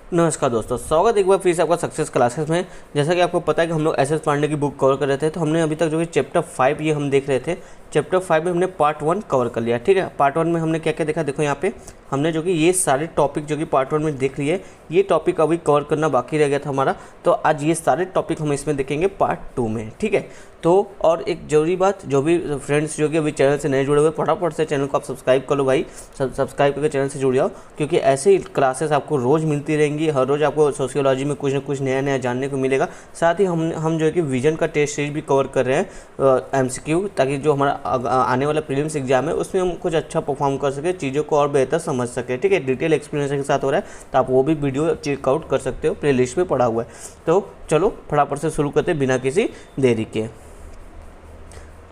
नमस्कार दोस्तों, स्वागत एक बार फिर से आपका सक्सेस क्लासेस में। जैसा कि आपको पता है कि हम लोग एस पांडे की बुक कवर कर रहे थे, तो हमने अभी तक जो कि चैप्टर 5 ये हम देख रहे थे। चैप्टर 5 में हमने पार्ट 1 कवर कर लिया। ठीक है, पार्ट 1 में हमने क्या क्या देखा, देखो यहाँ पे हमने जो कि ये सारे टॉपिक जो कि पार्ट 1 में देख लिए, ये टॉपिक अभी कवर करना बाकी रह गया था हमारा। तो आज ये सारे टॉपिक हम इसमें देखेंगे पार्ट 2 में। ठीक है, तो और एक ज़रूरी बात, जो भी फ्रेंड्स जो कि अभी चैनल से नए जुड़े हुए, फटाफट से चैनल को आप सब्सक्राइब कर लो भाई, सब्सक्राइब करके चैनल से जुड़ जाओ, क्योंकि ऐसे ही क्लासेस आपको रोज़ मिलती रहेंगी। हर रोज़ आपको सोशियोलॉजी में कुछ ना कुछ नया नया जानने को मिलेगा। साथ ही हम जो है कि विजन का टेस्ट सीरीज भी कवर कर रहे हैं, MCQ, ताकि जो हमारा आने वाला प्रीलिम्स एग्जाम है उसमें हम कुछ अच्छा परफॉर्म कर सके, चीज़ों को और बेहतर समझ सके। ठीक है, डिटेल एक्सप्लेनेशन के साथ हो रहा है, तो आप वो भी वीडियो चेकआउट कर सकते हो, प्ले लिस्ट में पड़ा हुआ है। तो चलो फटाफट से शुरू करते बिना किसी देरी के।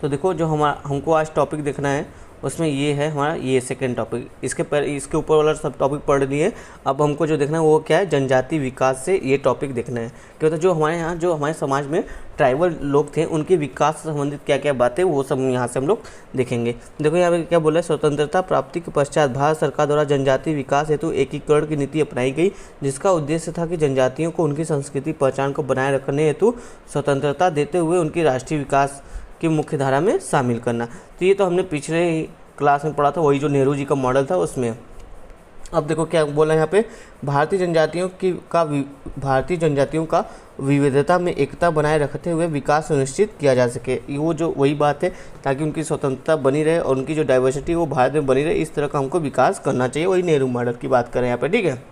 तो देखो, जो हमको आज टॉपिक देखना है उसमें ये है हमारा ये सेकंड टॉपिक। इसके ऊपर वाला सब टॉपिक पढ़ लिए। अब हमको जो देखना है वो क्या है, जनजाति विकास से ये टॉपिक देखना है। क्यों, तो जो हमारे यहाँ जो हमारे समाज में ट्राइबल लोग थे, उनके विकास से संबंधित क्या क्या बातें, वो सब यहाँ से हम लोग देखेंगे। देखो यहाँ पे क्या बोला है, स्वतंत्रता प्राप्ति के पश्चात भारत सरकार द्वारा जनजाति विकास हेतु एकीकरण की नीति अपनाई गई, जिसका उद्देश्य था कि जनजातियों को उनकी संस्कृति पहचान को बनाए रखने हेतु स्वतंत्रता देते हुए उनकी राष्ट्रीय विकास की मुख्य धारा में शामिल करना। तो ये तो हमने पिछले ही क्लास में पढ़ा था, वही जो नेहरू जी का मॉडल था उसमें। अब देखो क्या बोला है यहाँ पे, भारतीय जनजातियों का विविधता में एकता बनाए रखते हुए विकास सुनिश्चित किया जा सके। वो जो वही बात है, ताकि उनकी स्वतंत्रता बनी रहे और उनकी जो डाइवर्सिटी वो भारत में बनी रहे, इस तरह का हमको विकास करना चाहिए। वही नेहरू मॉडल की बात करें यहाँ पे। ठीक है,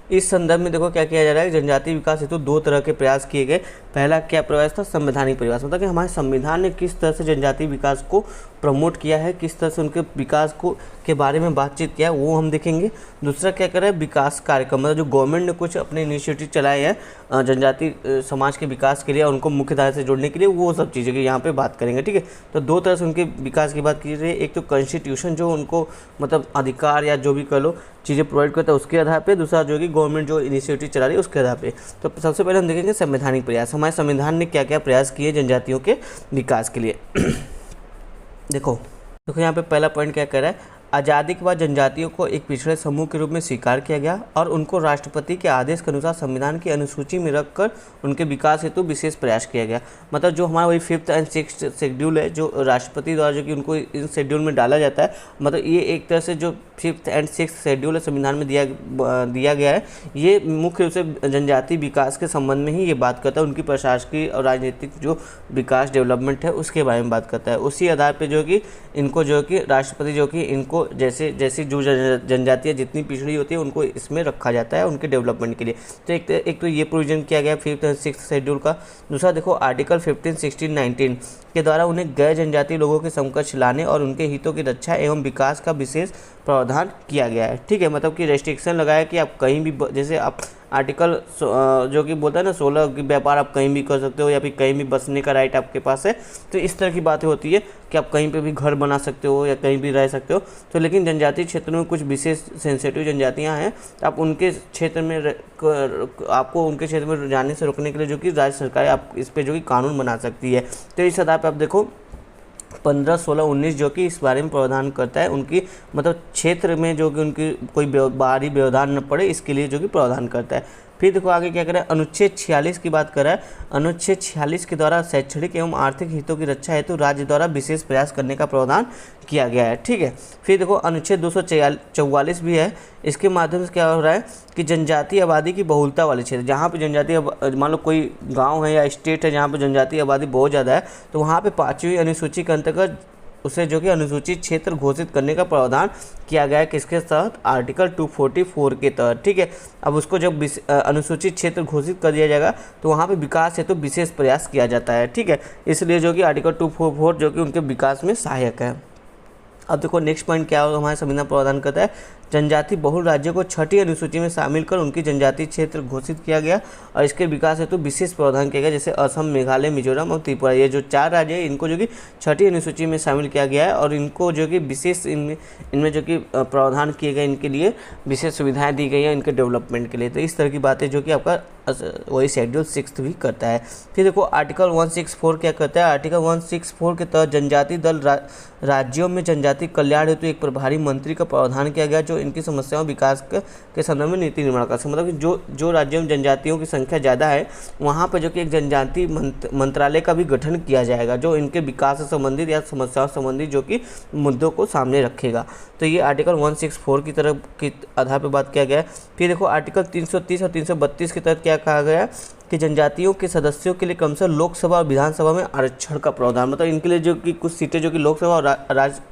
इस संदर्भ में देखो क्या किया जा रहा है, जनजातीय विकास हेतु 2 तरह के प्रयास किए गए। पहला क्या प्रयास था, संवैधानिक प्रयास, मतलब कि हमारे संविधान ने किस तरह से जनजातीय विकास को प्रमोट किया है, किस तरह से उनके विकास को के बारे में बातचीत किया है, वो हम देखेंगे। दूसरा क्या कर रहा है, विकास कार्यक्रम, मतलब जो गवर्नमेंट ने कुछ अपने इनिशिएटिव चलाए हैं जनजातीय समाज के विकास के लिए, उनको मुख्य धारा से जोड़ने के लिए, वो सब चीज़ें की यहाँ पे बात करेंगे। ठीक है, तो 2 तरह से उनके विकास की बात की रही है। एक तो कॉन्स्टिट्यूशन जो उनको मतलब अधिकार या जो भी कह लो चीज़ें प्रोवाइड करता है उसके आधार पे, दूसरा जो कि गवर्नमेंट जो इनिशिएटिव चला रही है उसके आधार पे। तो सबसे पहले हम देखेंगे संवैधानिक प्रयास, हमारे संविधान ने क्या क्या प्रयास किए जनजातियों के विकास के लिए। देखो यहाँ पे पहला पॉइंट क्या कर रहा है, आज़ादी के बाद जनजातियों को एक पिछड़े समूह के रूप में स्वीकार किया गया और उनको राष्ट्रपति के आदेश के अनुसार संविधान की अनुसूची में रखकर उनके विकास हेतु विशेष प्रयास किया गया। मतलब जो हमारा वही 5th एंड 6th शेड्यूल है, जो राष्ट्रपति द्वारा जो कि उनको इन शेड्यूल में डाला जाता है, मतलब ये एक तरह से जो 5th एंड 6th शेड्यूल है संविधान में दिया गया है, ये मुख्य रूप से जनजातीय विकास के संबंध में ही ये बात करता है। उनकी प्रशासकीय और राजनीतिक जो विकास डेवलपमेंट है उसके बारे में बात करता है। उसी आधार पर जो कि इनको जो कि राष्ट्रपति जो कि इनको जैसी जो जनजातियाँ जितनी पिछड़ी होती है उनको इसमें रखा जाता है उनके डेवलपमेंट के लिए। तो एक तो ये प्रोविजन किया गया 5th और 6th शेड्यूल का। दूसरा देखो, आर्टिकल 15, 16, 19 के द्वारा उन्हें गैर जनजातीय लोगों के समकक्ष लाने और उनके हितों की रक्षा एवं विकास का विशेष प्रावधान किया गया है। ठीक है, मतलब कि रेस्ट्रिक्शन लगाया कि आप कहीं भी, जैसे आप आर्टिकल जो कि बोलता है ना 16 की व्यापार आप कहीं भी कर सकते हो या फिर कहीं भी बसने का राइट आपके पास है। तो इस तरह की बातें होती है कि आप कहीं पे भी घर बना सकते हो या कहीं भी रह सकते हो। तो लेकिन जनजातीय क्षेत्र में कुछ विशेष सेंसिटिव जनजातियां हैं, आप उनके क्षेत्र में आपको उनके क्षेत्र में जाने से रोकने के लिए जो कि राज्य सरकार आप इस पर जो कि कानून बना सकती है। तो इस आधार पर आप देखो 15, 16, 19 जो कि इस बारे में प्रावधान करता है, उनकी मतलब क्षेत्र में जो कि उनकी कोई बाहरी व्यवधान न पड़े, इसके लिए जो कि प्रावधान करता है। फिर देखो आगे क्या कर रहा है, अनुच्छेद 46 की बात कर रहा है। अनुच्छेद 46 के द्वारा शैक्षणिक एवं आर्थिक हितों की रक्षा हेतु राज्य द्वारा विशेष प्रयास करने का प्रावधान किया गया है। ठीक है, फिर देखो अनुच्छेद 244 भी है। इसके माध्यम से क्या हो रहा है कि जनजातीय आबादी की बहुलता वाले क्षेत्र, जहाँ पे जनजातीय, मान लो कोई गाँव है या स्टेट है जहाँ पर जनजातीय आबादी बहुत ज़्यादा है, तो वहाँ पर 5वीं अनुसूची के अंतर्गत उसे जो कि अनुसूचित क्षेत्र घोषित करने का प्रावधान किया गया है। किसके तहत, आर्टिकल 244 के तहत। ठीक है, अब उसको जब अनुसूचित क्षेत्र घोषित कर दिया जाएगा तो वहाँ पे विकास हेतु विशेष प्रयास किया जाता है। ठीक है, इसलिए जो कि आर्टिकल 244 जो कि उनके विकास में सहायक है। अब देखो नेक्स्ट पॉइंट क्या होगा, हमारे संविधान प्रावधान करता है, जनजाति बहुल राज्यों को 6ठी अनुसूची में शामिल कर उनकी जनजातीय क्षेत्र घोषित किया गया और इसके विकास हेतु विशेष प्रावधान किया गया। जैसे असम, मेघालय, मिजोरम और त्रिपुरा, ये जो 4 राज्य है इनको जो कि 6ठी अनुसूची में शामिल किया गया है और इनको जो कि विशेष इनमें जो कि प्रावधान किए गए, इनके लिए विशेष सुविधाएं दी गई हैं इनके डेवलपमेंट के लिए। तो इस तरह की बातें जो कि आपका वही शेड्यूल 6 भी करता है। फिर देखो आर्टिकल 164 क्या करता है। आर्टिकल 164 के तहत जनजाति दल राज्यों में जनजाति कल्याण हेतु एक प्रभारी मंत्री का प्रावधान किया गया जो इनकी समस्याओं विकास के संदर्भ में नीति निर्माण कर सके। मतलब कि जो राज्यों में जनजातियों की संख्या ज़्यादा है वहाँ पर जो कि एक जनजाति मंत्रालय का भी गठन किया जाएगा जो इनके विकास से संबंधित या समस्याओं संबंधित जो कि मुद्दों को सामने रखेगा। तो ये आर्टिकल 164 की तरफ के आधार पर बात किया गया है। फिर देखो आर्टिकल 330 और 332 के तहत क्या कहा गया कि जनजातियों के सदस्यों के लिए क्रमशः लोकसभा और विधानसभा में आरक्षण का प्रावधान, मतलब इनके लिए जो कि कुछ सीटें जो कि लोकसभा और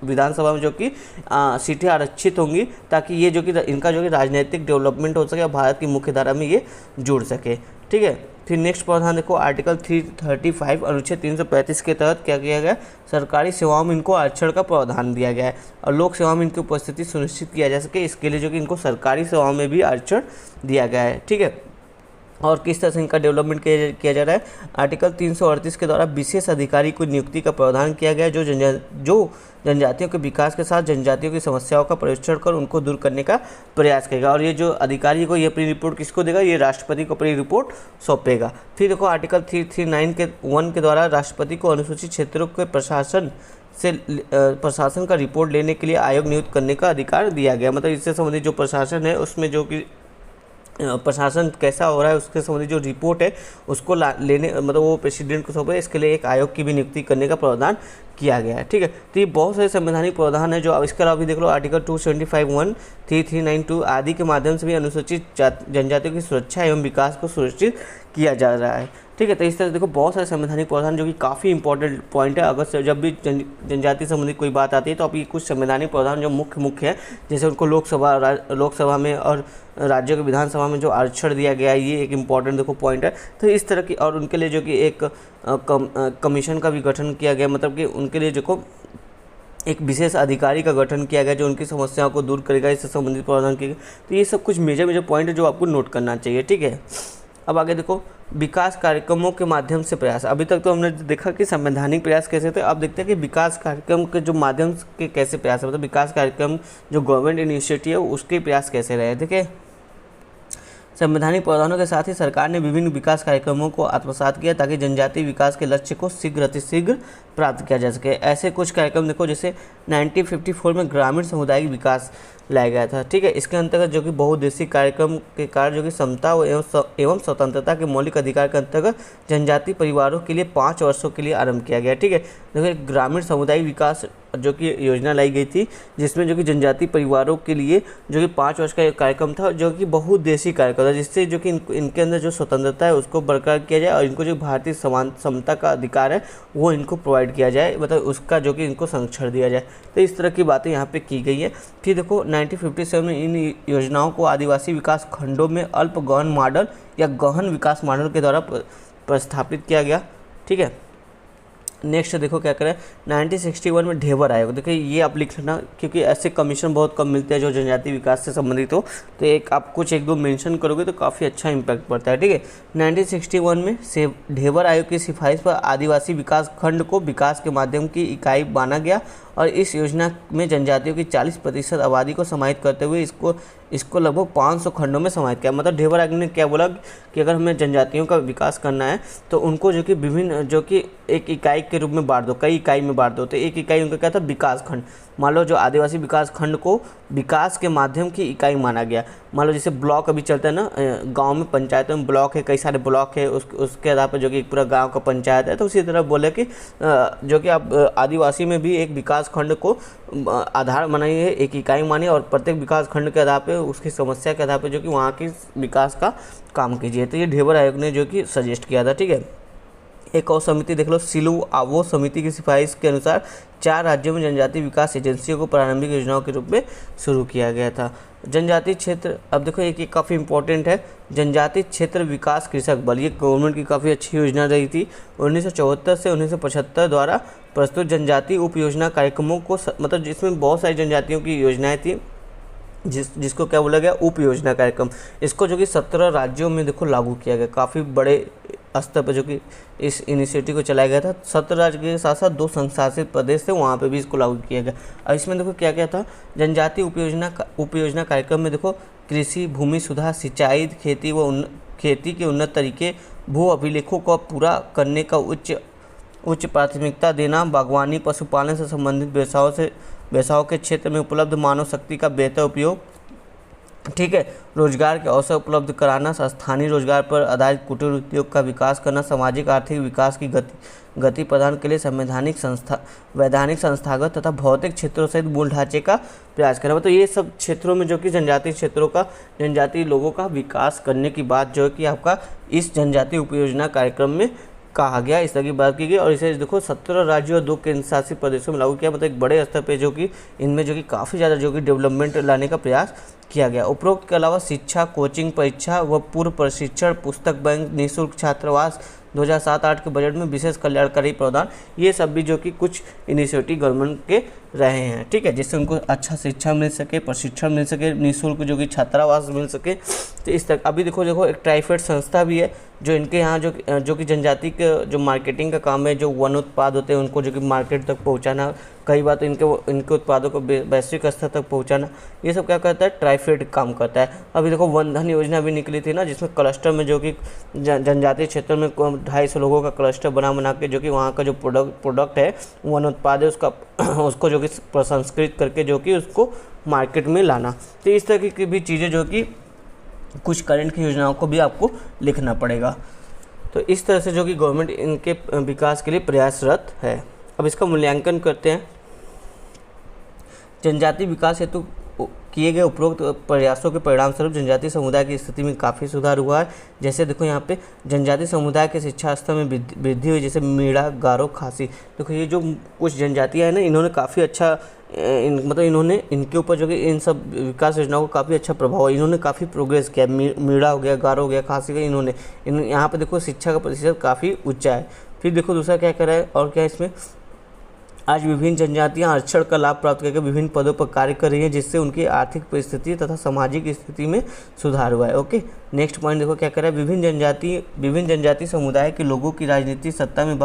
विधानसभा में जो कि सीटें आरक्षित होंगी ताकि ये जो कि इनका जो कि राजनीतिक डेवलपमेंट हो सके और भारत की मुख्य धारा में ये जुड़ सके। ठीक है। फिर नेक्स्ट प्रावधान देखो आर्टिकल 335 अनुच्छेद 335 के तहत क्या किया गया, सरकारी सेवाओं में इनको आरक्षण का प्रावधान दिया गया है और लोक सेवाओं में इनकी उपस्थिति सुनिश्चित किया जा सके इसके लिए जो कि इनको सरकारी सेवाओं में भी आरक्षण दिया गया है। ठीक है। और किस तरह से इनका डेवलपमेंट किया जा रहा है, आर्टिकल 338 के द्वारा विशेष अधिकारी को नियुक्ति का प्रावधान किया गया जो जनजातियों के विकास के साथ जनजातियों की समस्याओं का परीक्षण कर उनको दूर करने का प्रयास करेगा। और ये जो अधिकारी को ये अपनी रिपोर्ट किसको देगा, ये राष्ट्रपति को अपनी रिपोर्ट सौंपेगा। फिर देखो आर्टिकल 339 के द्वारा राष्ट्रपति को अनुसूचित क्षेत्रों के प्रशासन का रिपोर्ट लेने के लिए आयोग नियुक्त करने का अधिकार दिया गया। मतलब इससे संबंधित जो प्रशासन है उसमें जो कि प्रशासन कैसा हो रहा है उसके संबंधित जो रिपोर्ट है उसको लेने मतलब वो प्रेसिडेंट को सौंपे, इसके लिए एक आयोग की भी नियुक्ति करने का प्रावधान किया गया है। ठीक है। तो ये बहुत सारे संवैधानिक प्रावधान है जो अब इसके अलावा भी देख लो आर्टिकल 275(1), 3392 आदि के माध्यम से भी अनुसूचित जनजातियों की सुरक्षा एवं विकास को सुनिश्चित किया जा रहा है। ठीक है। तो इस तरह से देखो बहुत सारे संवैधानिक प्रावधान जो कि काफ़ी इंपॉर्टेंट पॉइंट है। अगर जब भी जनजाति संबंधी कोई बात आती है तो अब ये कुछ संवैधानिक प्रावधान जो मुख्य है जैसे उनको लोकसभा में और राज्यों के विधानसभा में जो आरक्षण दिया गया है ये एक इम्पॉर्टेंट देखो पॉइंट है। तो इस तरह की और उनके लिए जो कि एक कमीशन का भी गठन किया गया, मतलब कि उनके लिए जो एक विशेष अधिकारी का गठन किया गया जो उनकी समस्याओं को दूर करेगा, इससे संबंधित प्रावधान किए गए। तो ये सब कुछ मेजर पॉइंट है जो आपको नोट करना चाहिए। ठीक है। अब आगे देखो विकास कार्यक्रमों के माध्यम से प्रयास। अभी तक तो हमने देखा कि संवैधानिक प्रयास कैसे थे, अब देखते हैं कि विकास कार्यक्रम के जो माध्यम के कैसे प्रयास है, मतलब विकास कार्यक्रम जो गवर्नमेंट इनिशिएटिव है उसके प्रयास कैसे रहे। देखिए संवैधानिक प्रावधानों के साथ ही सरकार ने विभिन्न विकास कार्यक्रमों को आत्मसात किया ताकि जनजातीय विकास के लक्ष्य को शीघ्र प्राप्त किया जा सके। ऐसे कुछ कार्यक्रम देखो जैसे 1954 में ग्रामीण सामुदायिक विकास लाया गया था। ठीक है। इसके अंतर्गत जो कि बहुउद्देशीय कार्यक्रम के कारण जो कि समता एवं स्वतंत्रता के मौलिक अधिकार के अंतर्गत जनजातीय परिवारों के लिए 5 वर्षों के लिए आरंभ किया गया। ठीक है। देखो ग्रामीण सामुदायिक विकास जो कि योजना लाई गई थी जिसमें जो कि जनजातीय परिवारों के लिए जो कि 5 वर्ष का एक कार्यक्रम था जो कि बहुउद्देशीय कार्यक्रम था जिससे जो कि इनके अंदर जो स्वतंत्रता है उसको बरकरार किया जाए और इनको जो भारतीय समता का अधिकार है वो इनको प्रोवाइड किया जाए, मतलब उसका जो कि इनको संरक्षण दिया जाए। तो इस तरह की बातें यहाँ पे की गई है। फिर देखो 1957 में इन योजनाओं को आदिवासी विकास खंडों में अल्प गहन मॉडल या गहन विकास मॉडल के द्वारा प्रस्थापित किया गया। ठीक है। नेक्स्ट देखो क्या करें 1961 में ढेबर आयोग। देखिए ये आप लिख लेना क्योंकि ऐसे कमीशन बहुत कम मिलते हैं जो जनजातीय विकास से संबंधित हो, तो एक आप कुछ एक दो मेंशन करोगे तो काफ़ी अच्छा इम्पैक्ट पड़ता है। ठीक है। 1961 में से ढेबर आयोग की सिफारिश पर आदिवासी विकास खंड को विकास के माध्यम की इकाई माना गया और इस योजना में जनजातियों की 40% आबादी को समाहित करते हुए इसको लगभग 500 खंडों में समाहित किया। मतलब ढेबर आयोग ने क्या बोला कि अगर हमें जनजातियों का विकास करना है तो उनको जो कि विभिन्न जो कि एक इकाई के रूप में बांट दो, कई इकाई में बांट दो। तो एक इकाई उनका क्या था, विकास खंड। मान लो जो आदिवासी विकास खंड को विकास के माध्यम की इकाई माना गया। मान लो जैसे ब्लॉक अभी चलता है ना, गांव में पंचायतों में ब्लॉक है, कई सारे ब्लॉक है, उसके आधार पर जो कि पूरा गांव का पंचायत है। तो उसी तरह बोले कि जो कि आप आदिवासी में भी एक विकास खंड को आधार बनाइए, एक इकाई मानिए और प्रत्येक विकास खंड के आधार पर उसकी समस्या के आधार पर जो कि वहाँ की विकास का काम कीजिए। तो ये ढेबर आयोग ने जो कि सजेस्ट किया था। ठीक है। एक और समिति देख लो सिलू आवो समिति की सिफारिश के अनुसार 4 राज्यों में जनजातीय विकास एजेंसियों को प्रारंभिक योजनाओं के रूप में शुरू किया गया था। जनजातीय क्षेत्र, अब देखो एक काफ़ी इंपॉर्टेंट है, जनजातीय क्षेत्र विकास कृषक बल। ये गवर्नमेंट की काफ़ी अच्छी योजना रही थी। 1974 से 1975 द्वारा प्रस्तुत जनजातीय उप योजना कार्यक्रमों को मतलब जिसमें बहुत सारी जनजातियों की योजनाएँ थी जिसको क्या बोला गया, उप योजना कार्यक्रम। इसको जो कि 17 राज्यों में देखो लागू किया गया। काफ़ी बड़े स्तर पर जो कि इस इनिशिएटिव को चलाया गया था। 17 राज्य के साथ साथ 2 संशासित प्रदेश थे, वहाँ पे भी इसको लागू किया गया। और इसमें देखो क्या क्या था, जनजातीय उप योजना कार्यक्रम में देखो कृषि, भूमि सुधार, सिंचाई, खेती व खेती के उन्नत तरीके, भू अभिलेखों को पूरा करने का उच्च प्राथमिकता देना, बागवानी, पशुपालन से संबंधित व्यवसायों के क्षेत्र में उपलब्ध मानव शक्ति का बेहतर उपयोग, ठीक है, रोजगार के अवसर उपलब्ध कराना, स्थानीय रोजगार पर आधारित कुटीर उद्योग का विकास करना, सामाजिक आर्थिक विकास की गति प्रदान के लिए वैधानिक संस्थागत तथा भौतिक क्षेत्रों सहित मूल ढांचे का प्रयास करना। तो ये सब क्षेत्रों में जो कि जनजातीय क्षेत्रों का, जनजातीय लोगों का विकास करने की बात जो है कि आपका इस जनजातीय उपयोजना कार्यक्रम में कहा गया, इस तरह की बात की गई। और इसे देखो 17 राज्यों और 2 केंद्र शासित प्रदेशों में लागू किया, मतलब एक बड़े स्तर पे जो कि इनमें जो कि काफ़ी ज़्यादा जो कि डेवलपमेंट लाने का प्रयास किया गया। उपरोक्त के अलावा शिक्षा, कोचिंग, परीक्षा व पूर्व प्रशिक्षण, पुस्तक बैंक, निःशुल्क छात्रावास, 2007-8 के बजट में विशेष कल्याणकारी प्रावधान, ये सब भी जो कि कुछ इनिशिएटिव गवर्नमेंट के रहे हैं, ठीक है, जिससे उनको अच्छा शिक्षा मिल सके, प्रशिक्षण मिल सके, निःशुल्क जो कि छात्रावास मिल सके। तो इस तरह अभी देखो एक ट्राइफेड संस्था भी है जो इनके यहाँ जो कि जनजाति के जो मार्केटिंग का काम है, जो वन उत्पाद होते हैं उनको जो कि मार्केट तक पहुँचाना, कई बार तो इनके उत्पादों को वैश्विक स्तर तक पहुँचाना, ये सब क्या करता है, ट्राइफेड काम करता है। अभी देखो वन धन योजना भी निकली थी ना, जिसमें क्लस्टर में जो कि जनजातीय क्षेत्रों में 250 लोगों का क्लस्टर बना के जो कि वहाँ का जो प्रोडक्ट है, वन उत्पाद है, उसको जो कि प्रसंस्कृत करके जो कि उसको मार्केट में लाना। तो इस तरह की भी चीज़ें जो कि कुछ करंट की योजनाओं को भी आपको लिखना पड़ेगा। तो इस तरह से जो कि गवर्नमेंट इनके विकास के लिए प्रयासरत है। अब इसका मूल्यांकन करते हैं। जनजातीय विकास हेतु किए गए उपरोक्त प्रयासों के परिणामस्वरूप जनजातीय समुदाय की स्थिति में काफ़ी सुधार हुआ है। जैसे देखो यहाँ पे जनजातीय समुदाय के शिक्षा स्तर में वृद्धि हुई, जैसे मीणा, गारो, खासी। देखो ये जो कुछ जनजातियाँ हैं ना, इन्होंने काफ़ी अच्छा मतलब इन्होंने इनके ऊपर जो कि इन सब विकास योजनाओं का काफ़ी अच्छा प्रभाव है, इन्होंने काफ़ी प्रोग्रेस किया। मीणा हो गया, गारो हो गया, खासी का इन्होंने यहाँ पे देखो शिक्षा का प्रतिशत काफ़ी ऊँचा है। फिर देखो दूसरा क्या करा है और क्या है इसमें, आज विभिन्न जनजातियां आरक्षण का लाभ प्राप्त करके विभिन्न पदों पर कार्य कर रही हैं, जिससे उनकी आर्थिक परिस्थिति तथा सामाजिक स्थिति में सुधार हुआ है। ओके, नेक्स्ट पॉइंट देखो क्या कर रहा है, विभिन्न जनजाति समुदाय के लोगों की राजनीतिक सत्ता में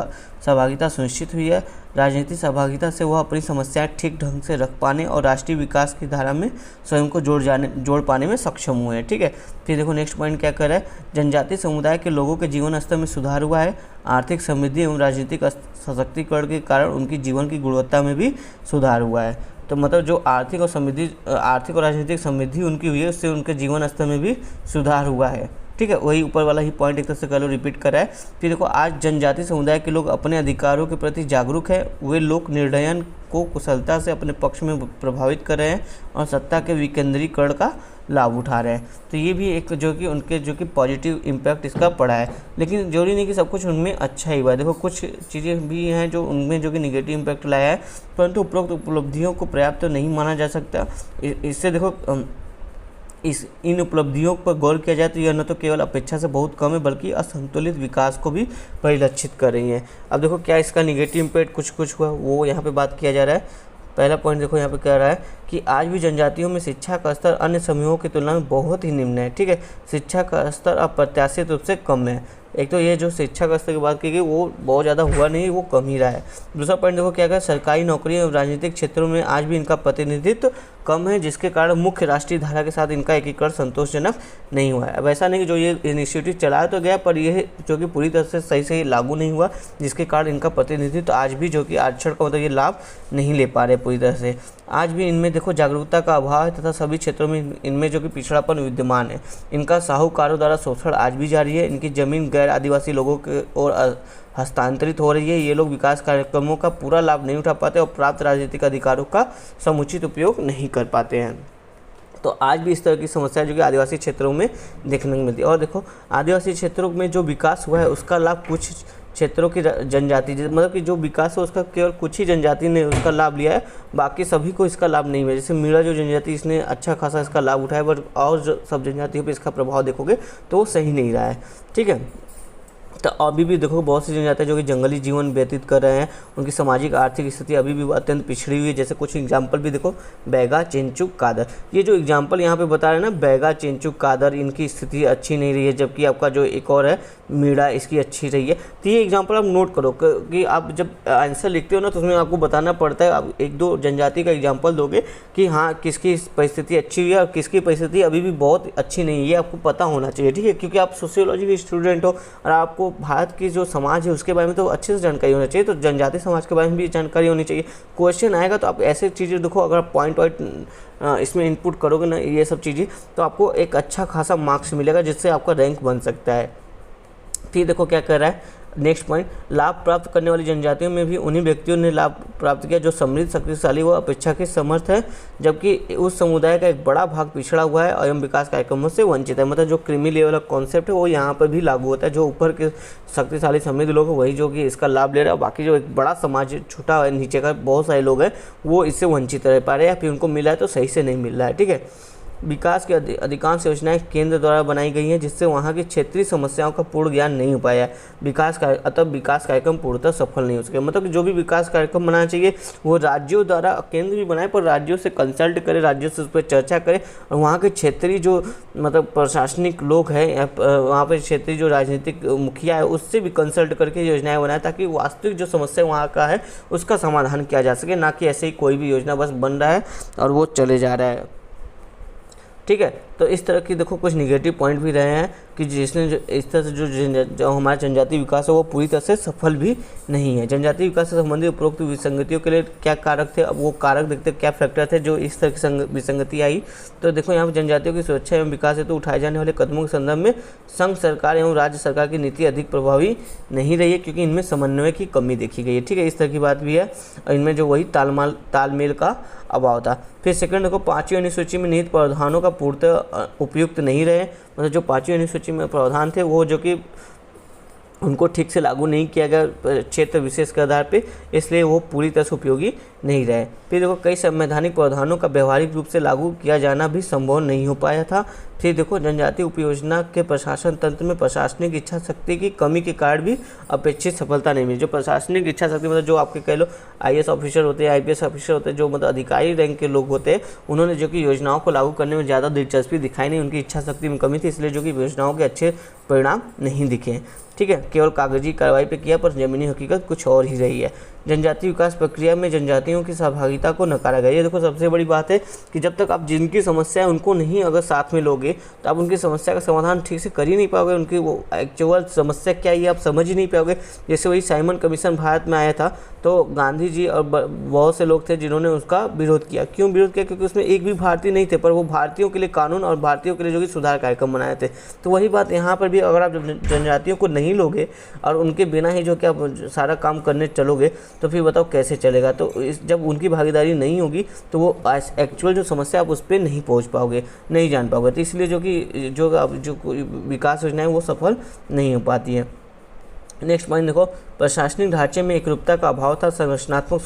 सहभागिता सुनिश्चित हुई है। राजनीतिक सहभागिता से वह अपनी समस्याएं ठीक ढंग से रख पाने और राष्ट्रीय विकास की धारा में स्वयं को जोड़ पाने में सक्षम हुए हैं, ठीक है। फिर देखो नेक्स्ट पॉइंट क्या कर रहा है, जनजातीय समुदाय के लोगों के जीवन स्तर में सुधार हुआ है। आर्थिक समृद्धि एवं राजनीतिक सशक्तिकरण के कारण उनकी जीवन की गुणवत्ता में भी सुधार हुआ है। तो मतलब जो आर्थिक और राजनीतिक समृद्धि उनकी हुई है, उससे उनके जीवन स्तर में भी सुधार हुआ है, ठीक है। वही ऊपर वाला ही पॉइंट एक तरह से कह लो रिपीट कर रहा है। फिर देखो आज जनजातीय समुदाय के लोग अपने अधिकारों के प्रति जागरूक है, वे लोक निर्णयन को कुशलता से अपने पक्ष में प्रभावित कर रहे हैं और सत्ता के विकेंद्रीकरण का लाभ उठा रहे हैं। तो ये भी एक जो कि पॉजिटिव इम्पैक्ट इसका पड़ा है। लेकिन जरूरी नहीं कि सब कुछ उनमें अच्छा ही हुआ है, देखो कुछ चीज़ें भी हैं जो उनमें जो कि निगेटिव इम्पैक्ट लाया है, परंतु उपरोक्त उपलब्धियों को पर्याप्त तो नहीं माना जा सकता। इससे देखो इन उपलब्धियों पर गौर किया जाए तो यह न तो केवल अपेक्षा से बहुत कम है, बल्कि असंतुलित विकास को भी परिलक्षित कर रही है। अब देखो क्या इसका निगेटिव इम्पैक्ट कुछ हुआ, वो यहाँ पे बात किया जा रहा है। पहला पॉइंट देखो यहाँ पे कह रहा है कि आज भी जनजातियों में शिक्षा का स्तर अन्य समूहों की तुलना में बहुत ही निम्न है, ठीक है। शिक्षा का स्तर अप्रत्याशित रूप से कम है। एक तो ये जो शिक्षा का स्तर की बात की गई वो बहुत ज़्यादा हुआ नहीं, वो कम ही रहा है। दूसरा पॉइंट देखो क्या है, सरकारी नौकरी और राजनीतिक क्षेत्रों में आज भी इनका प्रतिनिधित्व कम है, जिसके कारण मुख्य राष्ट्रीय धारा के साथ इनका एकीकरण संतोषजनक नहीं हुआ है। अब ऐसा नहीं कि जो ये इनिशिएटिव चलाया तो गया, पर यह जो कि पूरी तरह से सही लागू नहीं हुआ, जिसके कारण इनका प्रतिनिधित्व आज भी जो कि आरक्षण का मतलब ये लाभ नहीं ले पा रहे पूरी तरह से। आज भी इनमें देखो जागरूकता का अभाव है तथा सभी क्षेत्रों में इनमें जो कि पिछड़ापन विद्यमान है। इनका साहूकारों द्वारा शोषण आज भी जारी है। इनकी जमीन गैर आदिवासी लोगों के ओर हस्तांतरित हो रही है। ये लोग विकास कार्यक्रमों का पूरा लाभ नहीं उठा पाते और प्राप्त राजनीतिक अधिकारों का समुचित उपयोग नहीं कर पाते हैं। तो आज भी इस तरह की समस्या जो कि आदिवासी क्षेत्रों में देखने को मिलती है। और देखो आदिवासी क्षेत्रों में जो विकास हुआ है उसका लाभ कुछ क्षेत्रों की जनजाति, मतलब कि जो विकास है उसका केवल कुछ ही जनजाति ने उसका लाभ लिया है, बाकी सभी को इसका लाभ नहीं मिला। जैसे मीणा जो जनजाति, इसने अच्छा खासा इसका लाभ उठाया, बट और जो सब जनजातियों पे इसका प्रभाव देखोगे तो वो सही नहीं रहा है, ठीक है। तो अभी भी देखो बहुत सी जनजातियाँ जो कि जंगली जीवन व्यतीत कर रहे हैं, उनकी सामाजिक आर्थिक स्थिति अभी भी अत्यंत पिछड़ी हुई है। जैसे कुछ एग्जाम्पल भी देखो, बैगा, चेंचुक, कादर, ये जो एग्जाम्पल यहाँ पे बता रहे हैं ना, बैगा, चेंचुक, कादर, इनकी स्थिति अच्छी नहीं रही है, जबकि आपका जो एक और है मीणा, इसकी अच्छी रही है। तो ये एग्जाम्पल आप नोट करो कि आप जब आंसर लिखते हो ना, तो उसमें आपको बताना पड़ता है, आप एक दो जनजाति का एग्जाम्पल दोगे कि हाँ किसकी परिस्थिति अच्छी हुई है और किसकी परिस्थिति अभी भी बहुत अच्छी नहीं है, ये आपको पता होना चाहिए, ठीक है। क्योंकि आप सोशियोलॉजी के स्टूडेंट हो और आपको भारत की जो समाज है उसके बारे में तो अच्छे से जानकारी होना चाहिए, तो जनजाति समाज के बारे में भी जानकारी होनी चाहिए। क्वेश्चन आएगा तो आप ऐसे चीज़ें देखो, अगर आप पॉइंट वाइट इसमें इनपुट करोगे ना ये सब चीज़ें, तो आपको एक अच्छा खासा मार्क्स मिलेगा, जिससे आपका रैंक बन सकता है। फिर देखो क्या कर रहा है नेक्स्ट पॉइंट, लाभ प्राप्त करने वाली जनजातियों में भी उन्हीं व्यक्तियों ने लाभ प्राप्त किया जो समृद्ध, शक्तिशाली व अपेक्षाकृत समर्थ है, जबकि उस समुदाय का एक बड़ा भाग पिछड़ा हुआ है एवं विकास कार्यक्रमों से वंचित है। मतलब जो क्रीमी लेवल का कॉन्सेप्ट है वो यहाँ पर भी लागू होता है। जो ऊपर के शक्तिशाली समृद्ध लोग हैं वही जो कि इसका लाभ ले रहे हैं, बाकी जो एक बड़ा समाज छोटा है नीचे का बहुत सारे लोग हैं वो इससे वंचित रह पा रहे हैं, या फिर उनको मिला है तो सही से नहीं मिल रहा है, ठीक है। विकास की अधिकांश योजनाएं केंद्र द्वारा बनाई गई हैं, जिससे वहां की क्षेत्रीय समस्याओं का पूर्ण ज्ञान नहीं हो पाया है। अतः विकास कार्यक्रम पूर्णतः सफल नहीं हो सके। मतलब जो भी विकास कार्यक्रम बनाना चाहिए वो राज्यों द्वारा, केंद्र भी बनाए पर राज्यों से कंसल्ट करे, राज्यों से उस पर चर्चा करे, और वहाँ के क्षेत्रीय जो मतलब प्रशासनिक लोग हैं या वहाँ पर क्षेत्रीय जो राजनीतिक मुखिया है उससे भी कंसल्ट करके योजनाएँ बनाए, ताकि वास्तविक जो समस्या वहाँ का है उसका समाधान किया जा सके, ना कि ऐसे ही कोई भी योजना बस बन रहा है और वो चले जा रहा है, ठीक है। तो इस तरह की देखो कुछ निगेटिव पॉइंट भी रहे हैं कि जिसने इस तरह से जो हमारा जनजातीय विकास है वो पूरी तरह से सफल भी नहीं है। जनजातीय विकास से संबंधित उपरोक्त विसंगतियों के लिए क्या कारक थे, अब वो कारक देखते क्या फैक्टर थे जो इस तरह की विसंगति आई। तो देखो यहाँ पर जनजातियों की सुरक्षा एवं विकास हेतु उठाए जाने वाले कदमों के संदर्भ में संघ सरकार एवं राज्य सरकार की नीति अधिक प्रभावी नहीं रही है, क्योंकि इनमें समन्वय की कमी देखी गई है, ठीक है। इस तरह की बात भी है, और इनमें जो वही तालमेल का अभाव था। फिर सेकंड देखो, पांचवी अनुसूची में निहित प्रावधानों का पूर्णतः उपयुक्त नहीं रहे। मतलब जो पांचवी अनुसूची में प्रावधान थे वो जो कि उनको ठीक से लागू नहीं किया गया क्षेत्र विशेष के आधार पे, इसलिए वो पूरी तरह से उपयोगी नहीं रहे। फिर देखो कई संवैधानिक प्रावधानों का व्यवहारिक रूप से लागू किया जाना भी संभव नहीं हो पाया था। फिर देखो जनजातीय उपयोजना के प्रशासन तंत्र में प्रशासनिक इच्छा शक्ति की कमी के कारण भी अपेक्षित सफलता नहीं मिली। जो प्रशासनिक इच्छा शक्ति मतलब जो आपके कह लो IAS ऑफिसर होते हैं, IPS ऑफिसर होते हैं, जो मतलब अधिकारी रैंक के लोग होते हैं, उन्होंने जो कि योजनाओं को लागू करने में ज़्यादा दिलचस्पी दिखाई नहीं, उनकी इच्छा शक्ति में कमी थी, इसलिए जो कि योजनाओं के अच्छे परिणाम नहीं दिखे, ठीक है। केवल कागजी कार्रवाई पे किया, पर जमीनी हकीकत कुछ और ही रही है। जनजातीय विकास प्रक्रिया में जनजातियों की सहभागिता को नकारा गया। ये देखो सबसे बड़ी बात है कि जब तक आप जिनकी समस्या है उनको नहीं अगर साथ में लोगे तो आप उनकी समस्या का समाधान ठीक से कर ही नहीं पाओगे, उनकी वो एक्चुअल समस्या क्या है आप समझ ही नहीं पाओगे। जैसे वही साइमन कमीशन भारत में आया था तो गांधी जी और बहुत से लोग थे जिन्होंने उसका विरोध किया। क्यों विरोध किया? क्योंकि उसमें एक भी भारतीय नहीं थे, पर वो भारतीयों के लिए कानून और भारतीयों के लिए जो कि सुधार कार्यक्रम बनाए थे। तो वही बात यहाँ पर भी, अगर आप जनजातियों को नहीं लोगे और उनके बिना ही जो कि आप सारा काम करने चलोगे तो फिर बताओ कैसे चलेगा। तो जब उनकी भागीदारी नहीं होगी तो वो एक्चुअल जो समस्या आप उस पर नहीं पहुंच पाओगे, नहीं जान पाओगे। तो इसलिए जो कि जो विकास योजना है वो सफल नहीं हो पाती है। नेक्स्ट पॉइंट देखो, प्रशासनिक ढांचे में एकरूपता का अभाव था, संरचनात्मक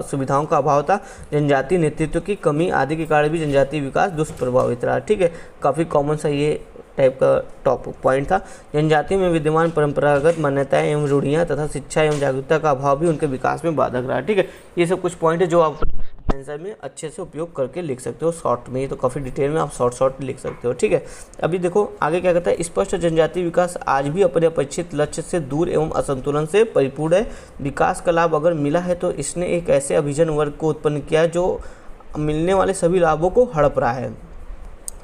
सुविधाओं का अभाव था, जनजातीय नेतृत्व की कमी आदि के कारण भी जनजातीय विकास दुष्प्रभावित रहा। ठीक है, काफ़ी कॉमन सा ये टाइप का टॉप पॉइंट था। जनजातियों में विद्यमान परंपरागत मान्यताएं एवं रूढ़ियाँ तथा शिक्षा एवं जागरूकता का अभाव भी उनके विकास में बाधक रहा। ठीक है, ये सब कुछ पॉइंट है जो आप आंसर में अच्छे से उपयोग करके लिख सकते हो शॉर्ट में, तो काफ़ी डिटेल में आप शॉर्ट लिख सकते हो। ठीक है, अभी देखो आगे क्या कहता है। स्पष्ट जनजातीय विकास आज भी अपने अपेक्षित लक्ष्य से दूर एवं असंतुलन से परिपूर्ण है। विकास का लाभ अगर मिला है तो इसने एक ऐसे अभिजन वर्ग को उत्पन्न किया जो मिलने वाले सभी लाभों को हड़प रहा है।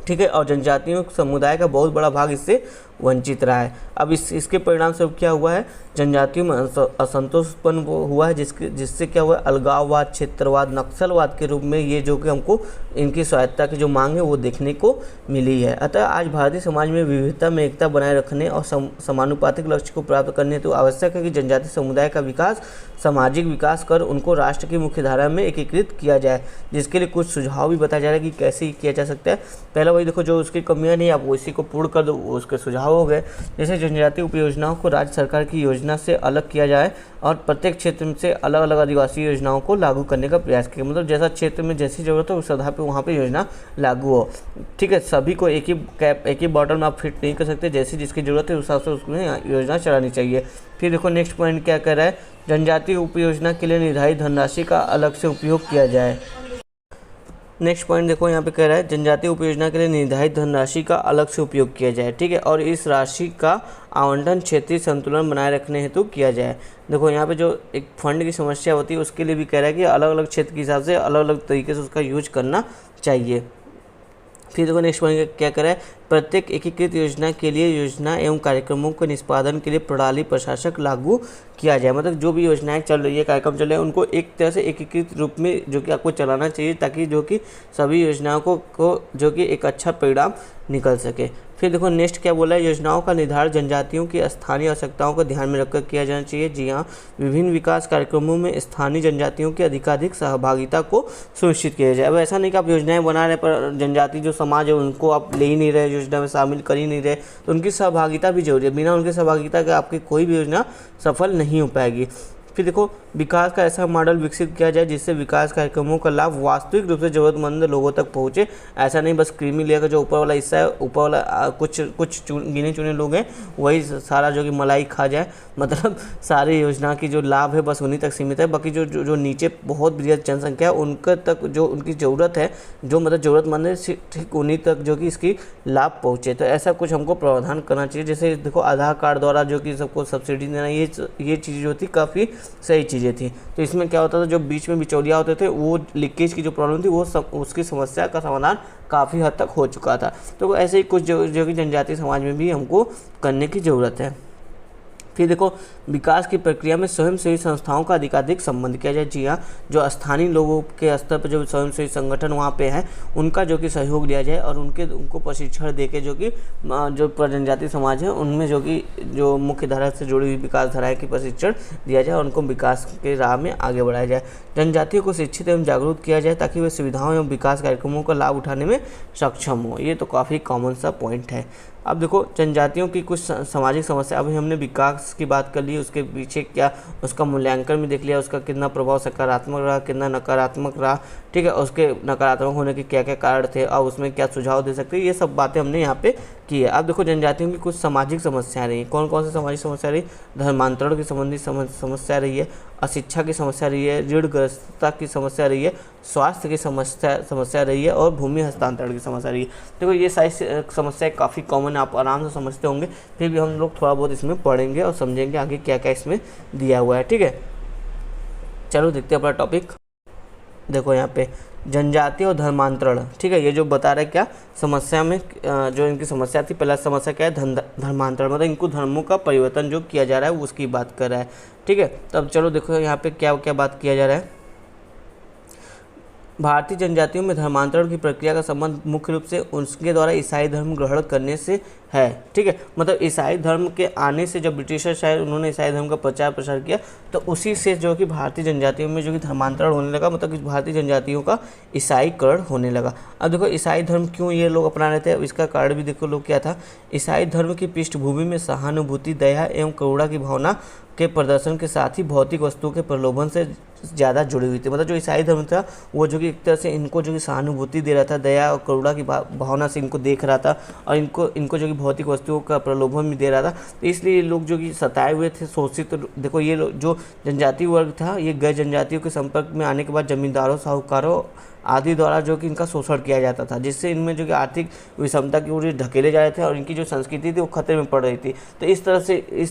ठीक है, और जनजातियों समुदाय का बहुत बड़ा भाग इससे वंचित रहा है। अब इसके परिणाम स्वरूप क्या हुआ है, जनजातियों में असंतोष उत्पन्न हुआ है, जिससे क्या हुआ है, अलगाववाद, क्षेत्रवाद, नक्सलवाद के रूप में ये जो कि हमको इनकी स्वायत्तता की जो मांग है वो देखने को मिली है। अतः आज भारतीय समाज में विविधता में एकता बनाए रखने और समानुपातिक लक्ष्य को प्राप्त करने हेतु आवश्यक है कि जनजातीय समुदाय का विकास, सामाजिक विकास कर उनको राष्ट्र की मुख्य धारा में एकीकृत किया जाए, जिसके लिए कुछ सुझाव भी बताया जा रहा है कि कैसे किया जा सकता है। पहला वही देखो, जो उसकी कमियाँ नहीं आप उसी को पूर्ण कर दो, उसके सुझाव सुझाव हो गए, जैसे जनजातीय उपयोजनाओं को राज्य सरकार की योजना से अलग किया जाए और प्रत्येक क्षेत्र से अलग अलग आदिवासी योजनाओं को लागू करने का प्रयास किया। मतलब जैसा क्षेत्र में जैसी ज़रूरत हो उस आधार पर वहाँ पर योजना लागू हो। ठीक है, सभी को एक ही बॉटल में आप फिट नहीं कर सकते, जैसी जिसकी ज़रूरत है उस हिसाब से उसमें योजना चलानी चाहिए। फिर देखो नेक्स्ट पॉइंट क्या कर रहा है, जनजातीय उपयोजना के लिए निर्धारित धनराशि का अलग से उपयोग किया जाए। नेक्स्ट पॉइंट देखो यहाँ पे कह रहा है जनजातीय उपयोजना के लिए निर्धारित धनराशि का अलग से उपयोग किया जाए। ठीक है, और इस राशि का आवंटन क्षेत्रीय संतुलन बनाए रखने हेतु किया जाए। देखो यहाँ पे जो एक फंड की समस्या होती है उसके लिए भी कह रहा है कि अलग अलग क्षेत्र के हिसाब से अलग अलग तरीके से उसका यूज करना चाहिए। फिर देखो नेक्स्ट पॉइंट क्या करा है, प्रत्येक एकीकृत योजना के लिए योजना एवं कार्यक्रमों के निष्पादन के लिए प्रणाली प्रशासक लागू किया जाए। मतलब जो भी योजनाएं चल रही है, कार्यक्रम चल रहे हैं, उनको एक तरह से एकीकृत रूप में जो कि आपको चलाना चाहिए, ताकि जो कि सभी योजनाओं को जो कि एक अच्छा परिणाम निकल सके। फिर देखो नेक्स्ट क्या बोला है, योजनाओं का निर्धारण जनजातियों की स्थानीय आवश्यकताओं को ध्यान में रखकर किया जाना चाहिए। जी हाँ, विभिन्न विकास कार्यक्रमों में स्थानीय जनजातियों की अधिकाधिक सहभागिता को सुनिश्चित किया जाए। अब ऐसा नहीं कि आप योजनाएं बना रहे पर जनजाति जो समाज है उनको आप ले ही नहीं रहे, योजना में शामिल कर ही नहीं रहे, तो उनकी सहभागिता भी जरूरी है। बिना उनकी सहभागिता के आपकी कोई भी योजना सफल नहीं हो पाएगी। फिर देखो विकास का ऐसा मॉडल विकसित किया जाए जिससे विकास कार्यक्रमों का लाभ वास्तविक रूप से ज़रूरतमंद लोगों तक पहुँचे। ऐसा नहीं बस क्रीमी लेयर का जो ऊपर वाला हिस्सा है, ऊपर वाला कुछ गिने चुने लोग हैं वही सारा जो कि मलाई खा जाए। मतलब सारी योजना की जो लाभ है बस उन्हीं तक सीमित है, बाकी जो नीचे बहुत बृहद जनसंख्या है उनके तक जो उनकी ज़रूरत है, जो मतलब ज़रूरतमंद है, ठीक उन्हीं तक जो कि इसकी लाभ पहुँचे। तो ऐसा कुछ हमको प्रावधान करना चाहिए। जैसे देखो आधार कार्ड द्वारा जो कि सबको सब्सिडी देना, ये चीज़ जो थी काफ़ी सही चीज़ें थी। तो इसमें क्या होता था, जो बीच में बिचौलिया होते थे वो लीकेज की जो प्रॉब्लम थी वो उसकी समस्या का समाधान काफ़ी हद तक हो चुका था। तो ऐसे ही कुछ जो कि जनजातीय समाज में भी हमको करने की ज़रूरत है। फिर देखो विकास की प्रक्रिया में स्वयंसेवी संस्थाओं का अधिकाधिक संबंध किया जाए। जी हाँ, जो स्थानीय लोगों के स्तर पर जो स्वयंसेवी संगठन वहाँ पे हैं उनका जो कि सहयोग लिया जाए और उनको प्रशिक्षण देके जो कि जो जनजातीय समाज है उनमें जो मुख्य धारा से जुड़ी हुई विकास धाराएं की प्रशिक्षण दिया जाए और उनको विकास के राह में आगे बढ़ाया जाए। जनजातियों को शिक्षित एवं जागरूक किया जाए ताकि वे सुविधाओं एवं विकास कार्यक्रमों का लाभ उठाने में सक्षम हो। ये तो काफ़ी कॉमन सा पॉइंट है। अब देखो जनजातियों की कुछ सामाजिक समस्या, अभी हमने विकास की बात कर ली, उसके पीछे क्या उसका मूल्यांकन भी देख लिया, उसका कितना प्रभाव सकारात्मक रहा, कितना नकारात्मक रहा। ठीक है, उसके नकारात्मक होने के क्या क्या कारण थे और उसमें क्या सुझाव दे सकते हैं, ये सब बातें हमने यहाँ पे की है। अब देखो जनजातियों की कुछ सामाजिक समस्याएं रही, कौन कौन सी सामाजिक समस्या रही, धर्मांतरण की संबंधित समस्या रही है, अशिक्षा की समस्या रही है, ऋणग्रस्तता की समस्या रही है, स्वास्थ्य की समस्या रही है और भूमि हस्तांतरण की समस्या रही है। देखो ये सारी समस्याएं काफ़ी कॉमन, आप आराम से समझते होंगे, फिर भी हम लोग थोड़ा बहुत इसमें पढ़ेंगे और समझेंगे आगे क्या क्या इसमें दिया हुआ है। ठीक है, चलो देखते हैं अपना टॉपिक। देखो यहाँ पे जनजाति और धर्मांतरण। ठीक है, ये जो बता रहा है क्या समस्या में जो इनकी समस्या थी, पहला समस्या क्या है, धर्मांतरण, मतलब इनको धर्मों का परिवर्तन जो किया जा रहा है उसकी बात कर रहा है। ठीक है, तब चलो देखो यहाँ पे क्या क्या बात किया जा रहा है। भारतीय जनजातियों में धर्मांतरण की प्रक्रिया का संबंध मुख्य रूप से उनके द्वारा ईसाई धर्म ग्रहण करने से है। ठीक है, मतलब ईसाई धर्म के आने से जब ब्रिटिशर शायद उन्होंने ईसाई धर्म का प्रचार प्रसार किया तो उसी से जो कि भारतीय जनजातियों में जो कि धर्मांतरण होने लगा, मतलब कि भारतीय जनजातियों का ईसाईकरण होने लगा। अब देखो ईसाई धर्म क्यों ये लोग अपना रहे थे, अब इसका कारण भी देखो लोग क्या था। ईसाई धर्म की पृष्ठभूमि में सहानुभूति, दया एवं करुणा की भावना के प्रदर्शन के साथ ही भौतिक वस्तुओं के प्रलोभन से ज़्यादा जुड़ी हुई थी। मतलब जो ईसाई धर्म था वो जो कि एक तरह से इनको जो कि सहानुभूति दे रहा था, दया और करुणा की भावना से इनको देख रहा था और इनको जो कि भौतिक वस्तुओं का प्रलोभन भी दे रहा था। तो इसलिए ये लोग जो कि सताए हुए थे, शोषित। तो देखो ये जो जनजातीय वर्ग था ये गैर जनजातियों के संपर्क में आने के बाद जमींदारों, साहूकारों आदि द्वारा जो कि इनका शोषण किया जाता था, जिससे इनमें जो कि आर्थिक विषमता की ओर ढकेले जा रहे थे और इनकी जो संस्कृति थी वो खतरे में पड़ रही थी। तो इस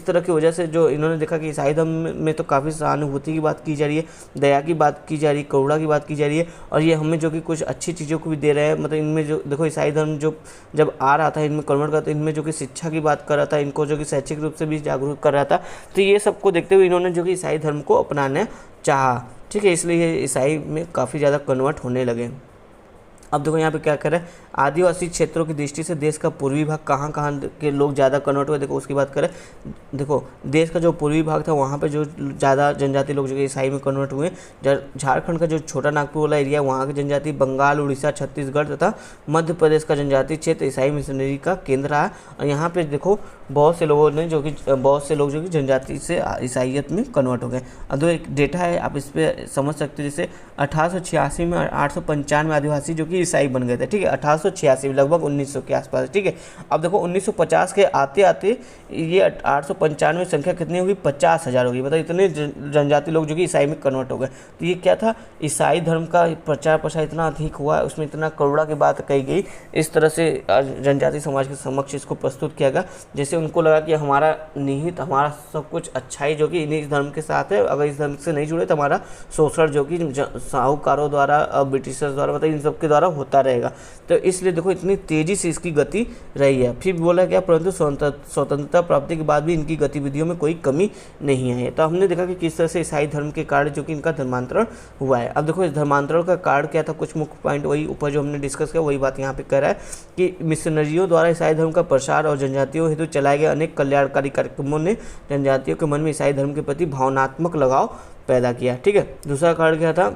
तरह की वजह से जो इन्होंने देखा कि ईसाई धर्म में तो काफ़ी सहानुभूति की बात की जा रही है, दया की बात की जा रही है, करुणा की बात की जा रही है और ये हमें जो कि कुछ अच्छी चीज़ों को भी दे रहे हैं। मतलब इनमें जो देखो ईसाई धर्म जो जब आ रहा था इनमें कन्वर्ट करता, इनमें जो कि शिक्षा की बात कर रहा था, इनको जो कि शैक्षिक रूप से भी जागरूक कर रहा था। तो ये सबको देखते हुए इन्होंने जो कि ईसाई धर्म को अपनाना चाहा। ठीक है, इसलिए ईसाई में काफ़ी ज़्यादा कन्वर्ट होने लगे। अब देखो यहाँ पे क्या करें, आदिवासी क्षेत्रों की दृष्टि से देश का पूर्वी भाग कहाँ कहाँ के लोग ज़्यादा कन्वर्ट हुए, देखो उसकी बात करें। देखो देश का जो पूर्वी भाग था वहाँ पे जो ज़्यादा जनजाति लोग जो ईसाई में कन्वर्ट हुए, झारखंड का जो छोटा नागपुर वाला एरिया वहाँ की जनजाति, बंगाल, उड़ीसा, छत्तीसगढ़ तथा मध्य प्रदेश का जनजाति क्षेत्र ईसाई मिशनरी का केंद्र रहा। और यहाँ पर देखो बहुत से लोगों ने बहुत से लोग जो कि जनजाति से ईसाइयत में कन्वर्ट हो गए। अब तो एक डेटा है, आप इस पर समझ सकते हो। जैसे 1886 में 895 आदिवासी जो कि ईसाई बन गए थे, ठीक है, 1886 लगभग 1900 के आसपास, ठीक है। अब देखो 1950 के आते आते ये 895 संख्या कितनी होगी, 50,000 होगी। मतलब इतने जनजाति लोग जो कि ईसाई में कन्वर्ट हो गए। तो ये क्या था, ईसाई धर्म का प्रचार प्रसार इतना अधिक हुआ, उसमें इतना करुणा की बात कही गई, इस तरह से जनजाति समाज के समक्ष इसको प्रस्तुत किया गया, जैसे उनको लगा कि हमारा निहित, हमारा सब कुछ अच्छाई जो कि इन्हीं धर्म के साथ है, अगर इस धर्म से नहीं जुड़े तो हमारा शोषण जो कि साहूकारों द्वारा, ब्रिटिशर्स द्वारा, मतलब इन सब के द्वारा होता रहेगा। तो इसलिए देखो इतनी तेज़ी से इसकी गति रही है। फिर बोला गया परंतु स्वतंत्रता प्राप्ति के बाद भी इनकी गतिविधियों में कोई कमी नहीं है। तो हमने देखा कि किस तरह से ईसाई धर्म के कारण जो कि इनका धर्मांतरण हुआ है। अब देखो इस धर्मांतरण का कारण क्या था, कुछ मुख्य पॉइंट वही ऊपर जो हमने डिस्कस किया वही बात यहाँ पे कह रहा है कि मिशनरियों द्वारा ईसाई धर्म का प्रसार और जनजातियों हेतु चलाए गए अनेक कल्याणकारी कार्यक्रमों ने जनजातियों के मन में ईसाई धर्म के प्रति भावनात्मक लगाव पैदा किया, ठीक है। दूसरा कारण क्या था,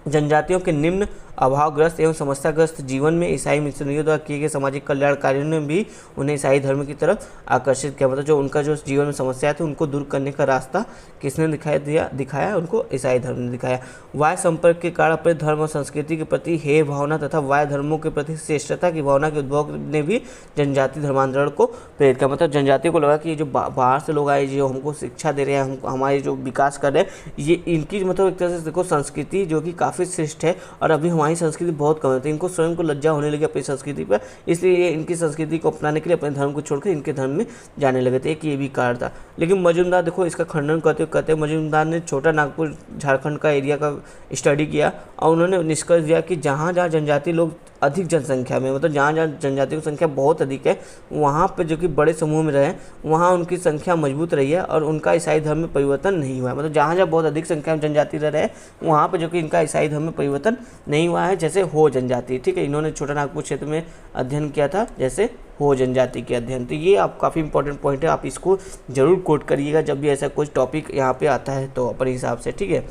जनजातियों के निम्न अभावग्रस्त एवं समस्याग्रस्त जीवन में ईसाई मिशनरियों द्वारा किए गए सामाजिक कल्याण कार्यों ने भी उन्हें ईसाई धर्म की तरफ आकर्षित किया। मतलब जो उनका जो जीवन में समस्या थी उनको दूर करने का रास्ता किसने दिखाया, उनको ईसाई धर्म ने दिखाया। वाय संपर्क के कारण अपने धर्म और संस्कृति के प्रति हे भावना तथा वाय धर्मों के प्रति श्रेष्ठता की भावना के उद्भव ने भी जनजाति धर्मांतरण को प्रेरित किया। मतलब जनजातियों को लगा कि ये जो बाहर से लोग आए, जो हमको शिक्षा दे रहे हैं, हम हमारे जो विकास कर रहे हैं, ये इनकी मतलब एक तरह से देखो संस्कृति जो कि काफ़ी श्रेष्ठ है और अभी हमारी संस्कृति बहुत कम है। तो इनको स्वयं को लज्जा होने लगी अपनी संस्कृति पर, इसलिए ये इनकी संस्कृति को अपनाने के लिए अपने धर्म को छोड़कर इनके धर्म में जाने लगे थे। एक ये भी कारण था। लेकिन मजूमदार देखो इसका खंडन करते मजूमदार ने छोटा नागपुर झारखंड का एरिया का स्टडी किया और उन्होंने निष्कर्ष दिया कि जहाँ जहाँ जनजाति लोग अधिक जनसंख्या में, मतलब जहाँ जहाँ जनजातियों की संख्या बहुत अधिक है, वहाँ पे जो कि बड़े समूह में रहे, वहाँ उनकी संख्या मजबूत रही है और उनका ईसाई धर्म में परिवर्तन नहीं हुआ है। मतलब जहाँ जहाँ बहुत अधिक संख्या में जनजाति रह रहे हैं, वहाँ पे जो कि इनका ईसाई धर्म में परिवर्तन नहीं हुआ है। जैसे हो जनजाति, ठीक है, इन्होंने छोटा नागपुर क्षेत्र में अध्ययन किया था, जैसे हो जनजाति के अध्ययन। तो ये आप काफ़ी इंपॉर्टेंट पॉइंट है, आप इसको जरूर कोट करिएगा जब भी ऐसा कुछ टॉपिक यहाँ पे आता है तो अपने हिसाब से, ठीक है,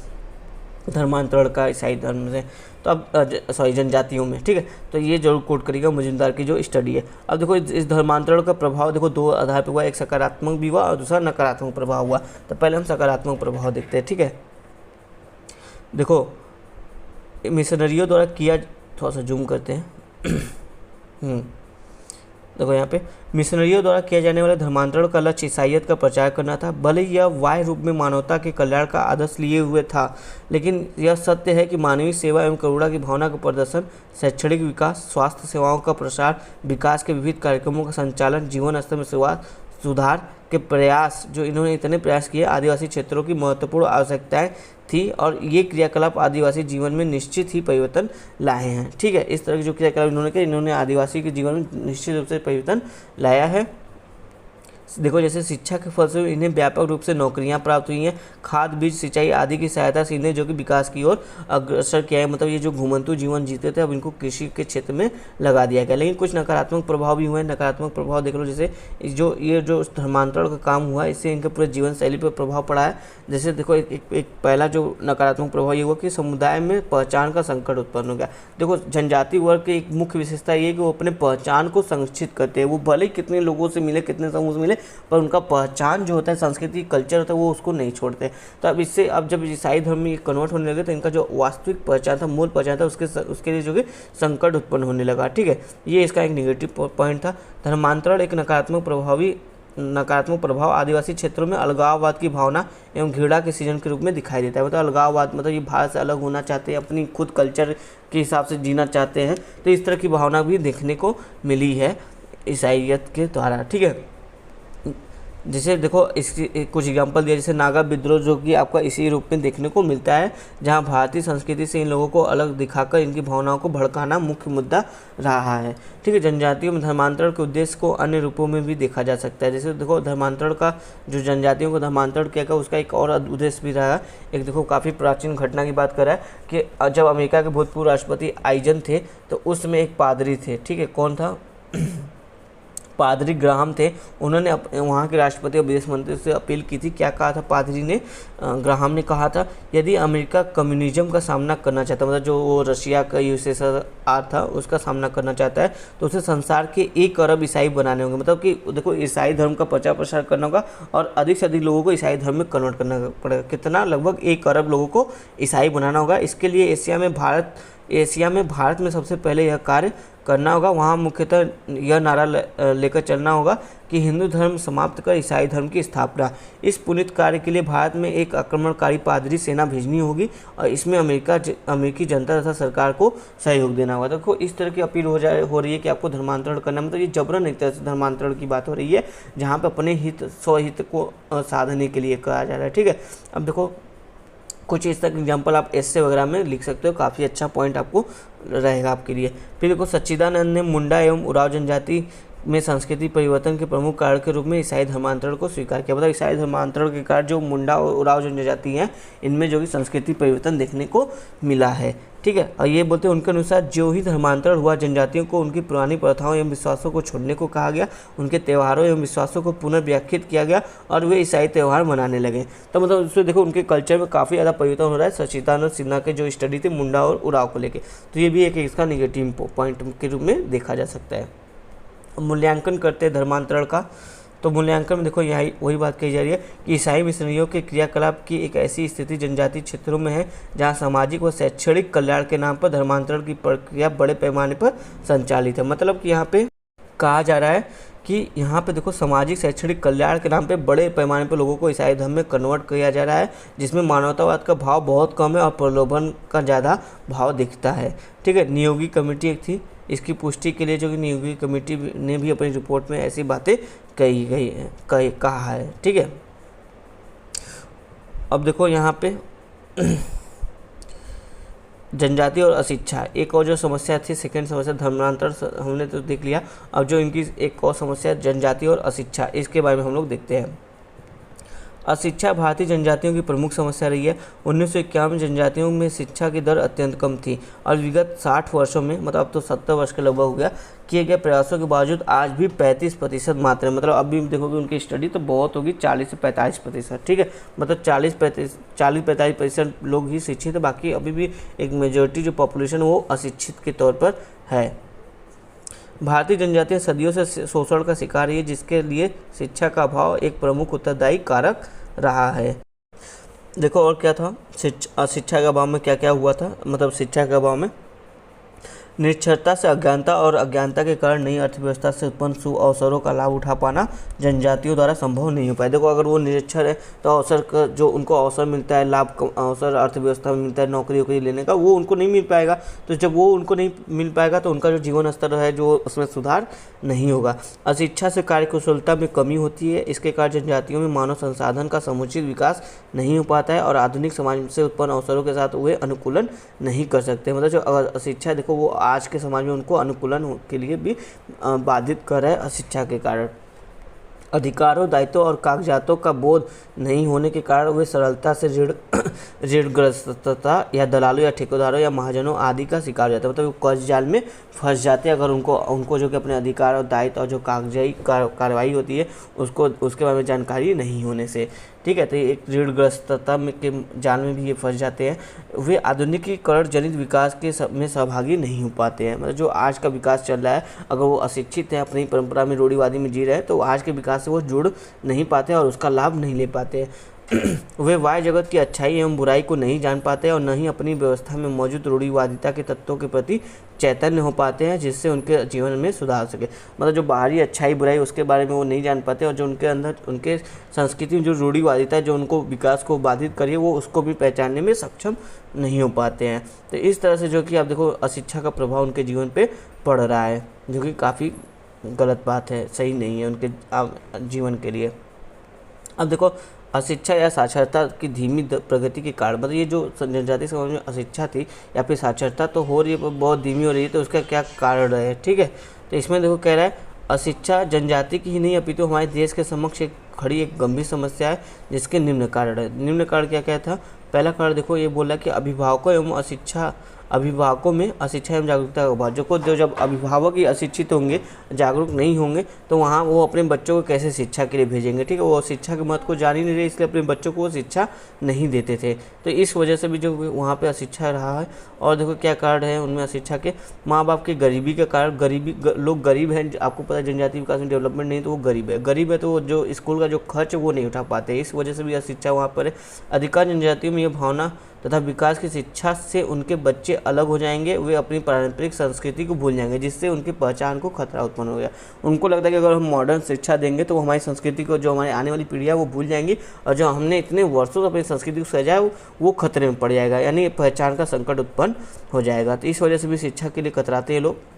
धर्मांतरण का ईसाई धर्म से, तो अब जनजातियों में, ठीक है। तो ये जरूर कोट करिएगा मजूमदार की जो स्टडी है। अब देखो इस धर्मांतरण का प्रभाव देखो दो आधार पर हुआ, एक सकारात्मक भी हुआ और दूसरा नकारात्मक प्रभाव हुआ। तो पहले हम सकारात्मक प्रभाव देखते हैं, ठीक है। देखो मिशनरियों द्वारा किया, थोड़ा सा जूम करते हैं देखो यहाँ पे मिशनरियों द्वारा किया जाने वाले धर्मांतरण का लक्ष्य ईसाइयत का प्रचार करना था। भले ही यह वाह्य रूप में मानवता के कल्याण का आदर्श लिए हुए था, लेकिन यह सत्य है कि मानवीय सेवा एवं करुणा की भावना का प्रदर्शन, शैक्षणिक विकास, स्वास्थ्य सेवाओं का प्रसार, विकास के विविध कार्यक्रमों का संचालन, जीवन स्तर में सुधार के प्रयास, जो इन्होंने इतने प्रयास किए, आदिवासी क्षेत्रों की महत्वपूर्ण आवश्यकताएं थी और ये क्रियाकलाप आदिवासी जीवन में निश्चित ही परिवर्तन लाए हैं, ठीक है। इस तरह के जो क्रियाकलाप इन्होंने किए, इन्होंने आदिवासी के जीवन में निश्चित रूप से परिवर्तन लाया है। देखो जैसे शिक्षा के फलस्वरूप इन्हें व्यापक रूप से नौकरियां प्राप्त हुई हैं, खाद बीज सिंचाई आदि की सहायता से इन्हें जो कि विकास की ओर अग्रसर किया है। मतलब ये जो घुमंतु जीवन जीते थे अब इनको कृषि के क्षेत्र में लगा दिया गया। लेकिन कुछ नकारात्मक प्रभाव भी हुए हैं। नकारात्मक प्रभाव देख लो, जैसे ये जो धर्मांतरण का काम हुआ इससे इनके पूरे जीवन शैली पर प्रभाव पड़ा है। जैसे देखो एक पहला जो नकारात्मक प्रभाव ये हुआ कि समुदाय में पहचान का संकट उत्पन्न हो गया। देखो जनजाति वर्ग की एक मुख्य विशेषता ये है कि वो अपने पहचान को संरक्षित करते हैं। वो भले ही कितने लोगों से मिले, कितने समूह से मिले, पर उनका पहचान जो होता है, संस्कृति कल्चर होता है, वो उसको नहीं छोड़ते। तो अब जब ईसाई धर्म में कन्वर्ट होने लगे तो इनका जो वास्तविक पहचान था, मूल पहचान था, उसके लिए जो कि संकट उत्पन्न होने लगा, ठीक है। ये इसका एक नेगेटिव पॉइंट था। धर्मांतरण एक नकारात्मक प्रभाव आदिवासी क्षेत्रों में अलगाववाद की भावना एवं घृणा के सीजन के रूप में दिखाई देता है। मतलब अलगाववाद मतलब ये भारत से अलग होना चाहते हैं, अपनी खुद कल्चर के हिसाब से जीना चाहते हैं। तो इस तरह की भावना भी देखने को मिली है ईसाइयत के द्वारा, ठीक है। जैसे देखो इसकी कुछ एग्जांपल दिया, जैसे नागा विद्रोह जो कि आपका इसी रूप में देखने को मिलता है, जहां भारतीय संस्कृति से इन लोगों को अलग दिखाकर इनकी भावनाओं को भड़काना मुख्य मुद्दा रहा है। ठीक है, जनजातियों में धर्मांतरण के उद्देश्य को अन्य रूपों में भी देखा जा सकता है। जैसे देखो धर्मांतरण का, जो जनजातियों को धर्मांतरण किया गया उसका एक और उद्देश्य भी रहा। एक देखो काफ़ी प्राचीन घटना की बात कर रहा है कि जब अमेरिका के भूतपूर्व राष्ट्रपति आइजन थे तो उसमें एक पादरी थे। ठीक है, कौन था? पादरी ग्राहम थे। उन्होंने वहाँ के राष्ट्रपति और विदेश मंत्री से अपील की थी। क्या कहा था पादरी ने? ग्राहम ने कहा था, यदि अमेरिका कम्युनिज्म का सामना करना चाहता है, मतलब जो वो रशिया का यूएसएसआर था उसका सामना करना चाहता है, तो उसे संसार के 1 अरब ईसाई बनाने होंगे। मतलब कि देखो ईसाई धर्म का प्रचार प्रसार करना होगा और अधिक से अधिक लोगों को ईसाई धर्म में कन्वर्ट करना पड़ेगा। कितना? लगभग 1 अरब लोगों को ईसाई बनाना होगा। इसके लिए एशिया में भारत में सबसे पहले यह कार्य करना होगा। वहाँ मुख्यतः यह नारा लेकर चलना होगा कि हिंदू धर्म समाप्त कर ईसाई धर्म की स्थापना। इस पुनीत कार्य के लिए भारत में एक आक्रमणकारी पादरी सेना भेजनी होगी और इसमें अमेरिकी जनता तथा सरकार को सहयोग देना होगा। देखो इस तरह की अपील हो रही है कि आपको धर्मांतरण करना, मतलब ये जबरन एक तरह से धर्मांतरण की बात हो रही है, जहाँ पर अपने स्वहित को साधने के लिए कहा जा रहा है। ठीक है, अब देखो कुछ इस तरह एग्जाम्पल आप एस्से वगैरह में लिख सकते हो, काफ़ी अच्छा पॉइंट आपको रहेगा आपके लिए। फिर देखो सच्चिदानंद ने मुंडा एवं उराव जनजाति में संस्कृति परिवर्तन के प्रमुख कारण के रूप में ईसाई धर्मांतरण को स्वीकार किया। मतलब ईसाई धर्मांतरण के कारण जो मुंडा और उराव जनजाति हैं इनमें जो कि संस्कृति परिवर्तन देखने को मिला है। ठीक है, और ये बोलते हैं उनके अनुसार जो ही धर्मांतरण हुआ जनजातियों को उनकी पुरानी प्रथाओं एवं विश्वासों को छोड़ने को कहा गया, उनके त्योहारों एवं विश्वासों को पुनर्व्याख्यात किया गया और वे ईसाई त्यौहार मनाने लगे। तो मतलब उसमें देखो उनके कल्चर में काफ़ी ज़्यादा परिवर्तन हो रहा है। सच्चिदानंद सिन्हा के जो स्टडी थे मुंडा और उराव को लेके, तो ये भी एक इसका निगेटिव पॉइंट के रूप में देखा जा सकता है। मूल्यांकन करते हैं धर्मांतरण का, तो मूल्यांकन में देखो यही वही बात कही जा रही है कि ईसाई मिशनरियों के क्रियाकलाप की एक ऐसी स्थिति जनजातीय क्षेत्रों में है जहां सामाजिक व शैक्षणिक कल्याण के नाम पर धर्मांतरण की प्रक्रिया बड़े पैमाने पर संचालित है। मतलब कि यहाँ पे कहा जा रहा है कि यहाँ पे देखो सामाजिक शैक्षणिक कल्याण के नाम पे बड़े पैमाने पर लोगों को ईसाई धर्म में कन्वर्ट किया जा रहा है, जिसमें मानवतावाद का भाव बहुत कम है और प्रलोभन का ज़्यादा भाव दिखता है। ठीक है, नियोगी कमेटी एक थी, इसकी पुष्टि के लिए जो कि नियोगी कमेटी ने भी अपनी रिपोर्ट में ऐसी बातें कहा है। ठीक है, अब देखो यहाँ पे जनजाति और अशिक्षा एक और जो समस्या थी, सेकंड समस्या धर्मांतरण हमने तो देख लिया। अब जो इनकी एक और समस्या जनजाति और अशिक्षा, इसके बारे में हम लोग देखते हैं। अशिक्षा भारतीय जनजातियों की प्रमुख समस्या रही है। 1951 जनजातियों में शिक्षा की दर अत्यंत कम थी और विगत 60 वर्षों में, मतलब अब तो 70 वर्ष के लगभग हो गया, किए गए प्रयासों के बावजूद आज भी 35% मात्र है। मतलब अभी देखोगे उनकी स्टडी तो बहुत होगी, 40 से 45%। ठीक है, मतलब 40-45% लोग ही शिक्षित है, बाकी अभी भी एक मेजोरिटी जो पॉपुलेशन वो अशिक्षित के तौर पर है। भारतीय जनजातियां सदियों से शोषण का शिकार है, जिसके लिए शिक्षा का अभाव एक प्रमुख उत्तरदायी कारक रहा है। देखो और क्या था शिक्षा के अभाव में, क्या क्या हुआ था, मतलब शिक्षा के अभाव में निरक्षरता से अज्ञानता और अज्ञानता के कारण नई अर्थव्यवस्था से उत्पन्न शुभ अवसरों का लाभ उठा पाना जनजातियों द्वारा संभव नहीं हो पाया। देखो अगर वो निरक्षर है तो अवसर का जो उनको अवसर मिलता है, लाभ अवसर अर्थव्यवस्था में मिलता है नौकरी वोकरी लेने का, वो उनको नहीं मिल पाएगा। तो जब वो उनको नहीं मिल पाएगा तो उनका जो जीवन स्तर है जो उसमें सुधार नहीं होगा। अशिक्षा से कार्यकुशलता में कमी होती है। इसके कारण जनजातियों में मानव संसाधन का समुचित विकास नहीं हो पाता है और आधुनिक समाज से उत्पन्न अवसरों के साथ वे अनुकूलन नहीं कर सकते। मतलब जो अशिक्षा देखो वो आज के समाज में उनको अनुकूलन के लिए भी बाधित कर रहा है अशिक्षा के कारण। अधिकारों, दायित्वों और कागजातों का बोध नहीं होने के कारण वे सरलता से ऋणग्रस्तता या दलालों या ठेकेदारों या महाजनों आदि का शिकार हो जाते हैं। मतलब वो कर्ज जाल में फंस जाते हैं अगर उनको जो कि अपने अधिकार और दायित्व और जो कागजाई कार्रवाई होती है उसके बारे में जानकारी नहीं होने से। ठीक है, तो एक ऋणग्रस्तता के जाल में भी ये फंस जाते हैं। वे आधुनिकीकरण जनित विकास में सहभागी नहीं हो पाते हैं। मतलब जो आज का विकास चल रहा है, अगर वो अशिक्षित हैं, अपनी परंपरा में रूढ़िवादी में जी रहे हैं, तो आज के विकास से वो जुड़ नहीं पाते और उसका लाभ नहीं ले पाते हैं। वे वाह्य जगत की अच्छाई एवं बुराई को नहीं जान पाते और न ही अपनी व्यवस्था में मौजूद रूढ़िवादिता के तत्वों के प्रति चैतन्य हो पाते हैं जिससे उनके जीवन में सुधार सके। मतलब जो बाहरी अच्छाई बुराई उसके बारे में वो नहीं जान पाते और जो उनके अंदर उनके संस्कृति में जो रूढ़िवादिता है जो उनको विकास को बाधित करिए वो उसको भी पहचानने में सक्षम नहीं हो पाते हैं। तो इस तरह से जो कि आप देखो अशिक्षा का प्रभाव उनके जीवन पर पड़ रहा है, जो कि काफ़ी गलत बात है, सही नहीं है उनके जीवन के लिए। अब देखो, अशिक्षा या साक्षरता की धीमी प्रगति के कारण, मतलब ये जो जनजातीय समाज में अशिक्षा थी या फिर साक्षरता तो हो रही है पर बहुत धीमी हो रही है, तो उसका क्या कारण है, ठीक है। तो इसमें देखो कह रहा है अशिक्षा जनजाति की ही नहीं अपितु हमारे देश के समक्ष एक खड़ी एक गंभीर समस्या है, जिसके निम्न कारण है। निम्न कारण क्या क्या था? पहला कारण देखो ये बोला कि अभिभावकों में अशिक्षा एवं जागरूकता का अभाव। जो जब अभिभावक ही अशिक्षित होंगे, जागरूक नहीं होंगे, तो वहाँ वो अपने बच्चों को कैसे शिक्षा के लिए भेजेंगे, ठीक है। वो शिक्षा के महत्व को जान ही नहीं रहे, इसलिए अपने बच्चों को वो शिक्षा नहीं देते थे। तो इस वजह से भी जो वहाँ पे अशिक्षा रहा है। और देखो क्या कारण है उनमें अशिक्षा के? माँ बाप की गरीबी के कारण, लोग गरीब हैं, आपको पता है जनजातीय विकास में डेवलपमेंट नहीं, तो वो गरीब है तो वो जो स्कूल का जो खर्च वो नहीं उठा पाते, इस वजह से भी अशिक्षा वहाँ पर है। अधिकांश जनजातियों में ये भावना तथा विकास की शिक्षा से उनके बच्चे अलग हो जाएंगे, वे अपनी पारंपरिक संस्कृति को भूल जाएंगे, जिससे उनकी पहचान को खतरा उत्पन्न हो गया। उनको लगता है कि अगर हम मॉडर्न शिक्षा देंगे तो वो हमारी संस्कृति को, जो हमारी आने वाली पीढ़ी है वो भूल जाएंगी, और जो हमने इतने वर्षों से अपनी संस्कृति को सजाया वो खतरे में पड़ जाएगा, यानी पहचान का संकट उत्पन्न हो जाएगा। तो इस वजह से भी शिक्षा के लिए कतराते हैं लोग।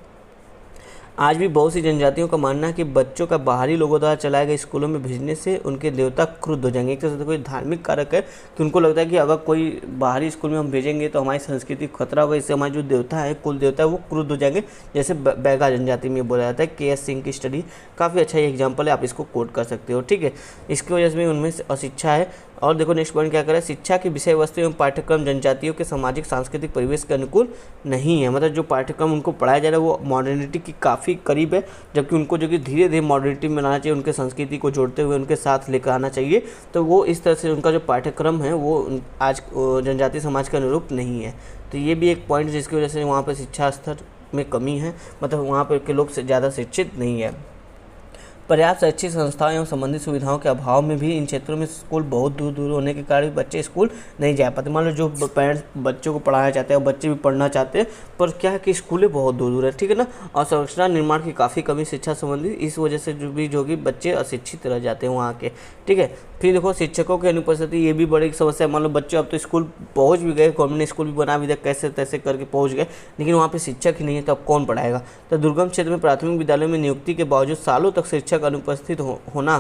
आज भी बहुत सी जनजातियों का मानना है कि बच्चों का बाहरी लोगों द्वारा चलाए गए स्कूलों में भेजने से उनके देवता क्रुद्ध हो जाएंगे। एक तरह से कोई धार्मिक कारक है कि उनको लगता है कि अगर कोई बाहरी स्कूल में हम भेजेंगे तो हमारी संस्कृति को खतरा होगा, इससे हमारे जो देवता है, कुल देवता है, वो क्रुद्ध हो जाएंगे। जैसे बैगा जनजाति में बोला जाता है। के.एस. सिंह की स्टडी काफ़ी अच्छा एग्जाम्पल है, आप इसको कोट कर सकते हो, ठीक है। इसकी वजह से उनमें अशिक्षा है। और देखो नेक्स्ट पॉइंट क्या करें, शिक्षा की विषय वस्तु एवं पाठ्यक्रम जनजातियों के सामाजिक सांस्कृतिक परिवेश के अनुकूल नहीं है। मतलब जो पाठ्यक्रम उनको पढ़ाया जा रहा है वो मॉडर्निटी की काफ़ी करीब है, जबकि उनको जो कि धीरे धीरे मॉडर्निटी में लाना चाहिए, उनके संस्कृति को जोड़ते हुए उनके साथ लेकर आना चाहिए। तो वो इस तरह से उनका जो पाठ्यक्रम है वो आज जनजातीय समाज के अनुरूप नहीं है। तो ये भी एक पॉइंट जिसकी वजह से वहाँ पर शिक्षा स्तर में कमी है, मतलब वहाँ पर के लोग ज़्यादा शिक्षित नहीं है। पर्याप्त शैक्षिक संस्थाओं एवं संबंधित सुविधाओं के अभाव में भी इन क्षेत्रों में स्कूल बहुत दूर होने के कारण बच्चे स्कूल नहीं जा पाते। मान लो जो पेरेंट्स बच्चों को पढ़ाना चाहते हैं और बच्चे भी पढ़ना चाहते हैं, पर क्या है कि स्कूलें बहुत दूर है, ठीक है ना। और संरचना निर्माण की काफ़ी कमी शिक्षा संबंधी, इस वजह से जो कि बच्चे अशिक्षित रह जाते हैं वहाँ के, ठीक है। फिर देखो शिक्षकों की अनुपस्थिति, ये भी बड़ी समस्या है। मान लो बच्चे अब तो स्कूल पहुँच भी गए, गवर्नमेंट स्कूल भी बना भी दिया, कैसे तैसे करके पहुँच गए, लेकिन वहाँ पर शिक्षक ही नहीं है, तो अब कौन पढ़ाएगा। तो दुर्गम क्षेत्र में प्राथमिक विद्यालयों में नियुक्ति के बावजूद सालों तक शिक्षक अनुपस्थित होना,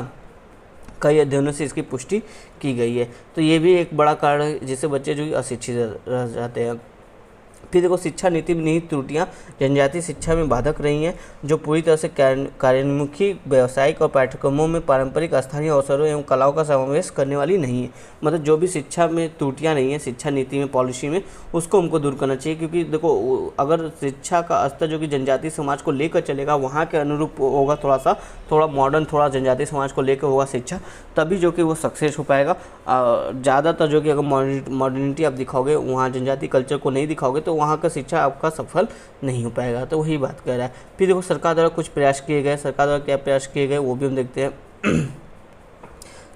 कई अध्ययनों से इसकी पुष्टि की गई है। तो ये भी एक बड़ा कारण है जिससे बच्चे जो अशिक्षित रह जाते हैं। फिर देखो शिक्षा नीति में निहित त्रुटियाँ जनजातीय शिक्षा में बाधक रही हैं, जो पूरी तरह से कार्योन्मुखी व्यावसायिक और पाठ्यक्रमों में पारंपरिक स्थानीय अवसरों एवं कलाओं का समावेश करने वाली नहीं है। मतलब जो भी शिक्षा में त्रुटियाँ नहीं है, शिक्षा नीति में, पॉलिसी में, उसको हमको दूर करना चाहिए। क्योंकि देखो अगर शिक्षा का स्तर जो कि जनजातीय समाज को लेकर चलेगा, वहाँ के अनुरूप होगा, थोड़ा मॉडर्न, थोड़ा जनजातीय समाज को लेकर होगा शिक्षा, तभी जो कि वो सक्सेस हो पाएगा। ज़्यादातर जो कि अगर मॉडर्निटी आप दिखाओगे, वहाँ जनजातीय कल्चर को नहीं दिखाओगे, तो वहाँ का शिक्षा आपका सफल नहीं हो पाएगा। तो वही बात कह रहा है। फिर देखो सरकार द्वारा कुछ प्रयास किए गए, सरकार द्वारा क्या प्रयास किए गए वो भी हम देखते हैं।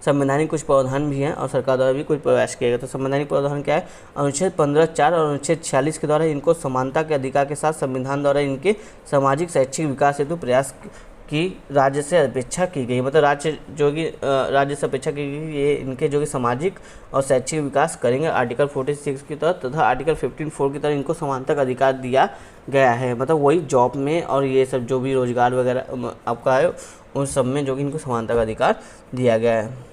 संवैधानिक कुछ प्रावधान भी हैं और सरकार द्वारा भी कुछ प्रयास किए गए। तो संवैधानिक प्रावधान क्या है? अनुच्छेद 15(4) और अनुच्छेद 46 के द्वारा इनको समानता के अधिकार के साथ संविधान द्वारा इनके सामाजिक शैक्षिक विकास हेतु प्रयास की राज्य से अपेक्षा की गई। मतलब राज्य से अपेक्षा की गई, ये इनके जो कि सामाजिक और शैक्षिक विकास करेंगे आर्टिकल 46 की तहत, तथा आर्टिकल 15(4) की तरह इनको समानता का अधिकार दिया गया है। मतलब वही जॉब में और ये सब जो भी रोजगार वगैरह आपका है, उन सब में जो कि इनको समानता का अधिकार दिया गया है।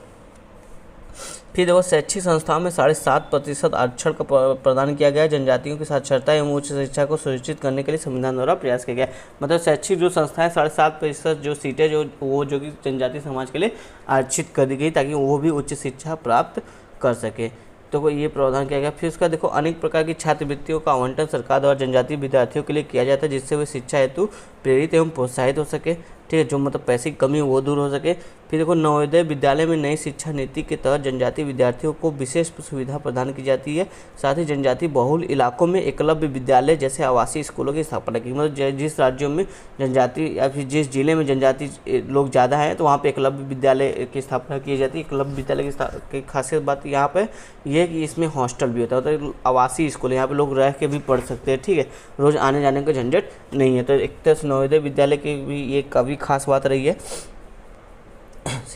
फिर देखो शैक्षिक संस्थाओं में 7.5% आरक्षण का प्रदान किया गया है। जनजातियों की साक्षरता एवं उच्च शिक्षा को सुनिश्चित करने के लिए संविधान द्वारा प्रयास किया गया है। मतलब शैक्षिक जो संस्थाएं 7.5% जो सीटें जो कि जनजातीय समाज के लिए आरक्षित कर दी गई, ताकि वो भी उच्च शिक्षा प्राप्त कर सके। तो ये प्रावधान किया गया। फिर उसका देखो अनेक प्रकार की छात्रवृत्तियों का आवंटन सरकार द्वारा जनजातीय विद्यार्थियों के लिए किया जाता है, जिससे वे शिक्षा हेतु प्रेरित एवं प्रोत्साहित हो सके, ठीक है। जो मतलब पैसे की कमी वो दूर हो सके। फिर देखो नवोदय विद्यालय में नई शिक्षा नीति के तहत जनजातीय विद्यार्थियों को विशेष सुविधा प्रदान की जाती है। साथ ही जनजातीय बहुल इलाकों में एकलव्य विद्यालय जैसे आवासीय स्कूलों की स्थापना की। मतलब जिस राज्यों में जनजाति या फिर जिस जिले में जनजाति लोग ज़्यादा हैं, तो वहाँ पे एकलव्य विद्यालय की स्थापना की जाती है। एकलव्य विद्यालय की खासियत बात यहाँ पे ये है कि इसमें हॉस्टल भी होता है, तो आवासीय स्कूल, यहाँ पे लोग रह के भी पढ़ सकते हैं, ठीक है। रोज़ आने जाने का झंझट नहीं है। तो एक तरह से नवोदय विद्यालय की भी ये काफ़ी खास बात रही है।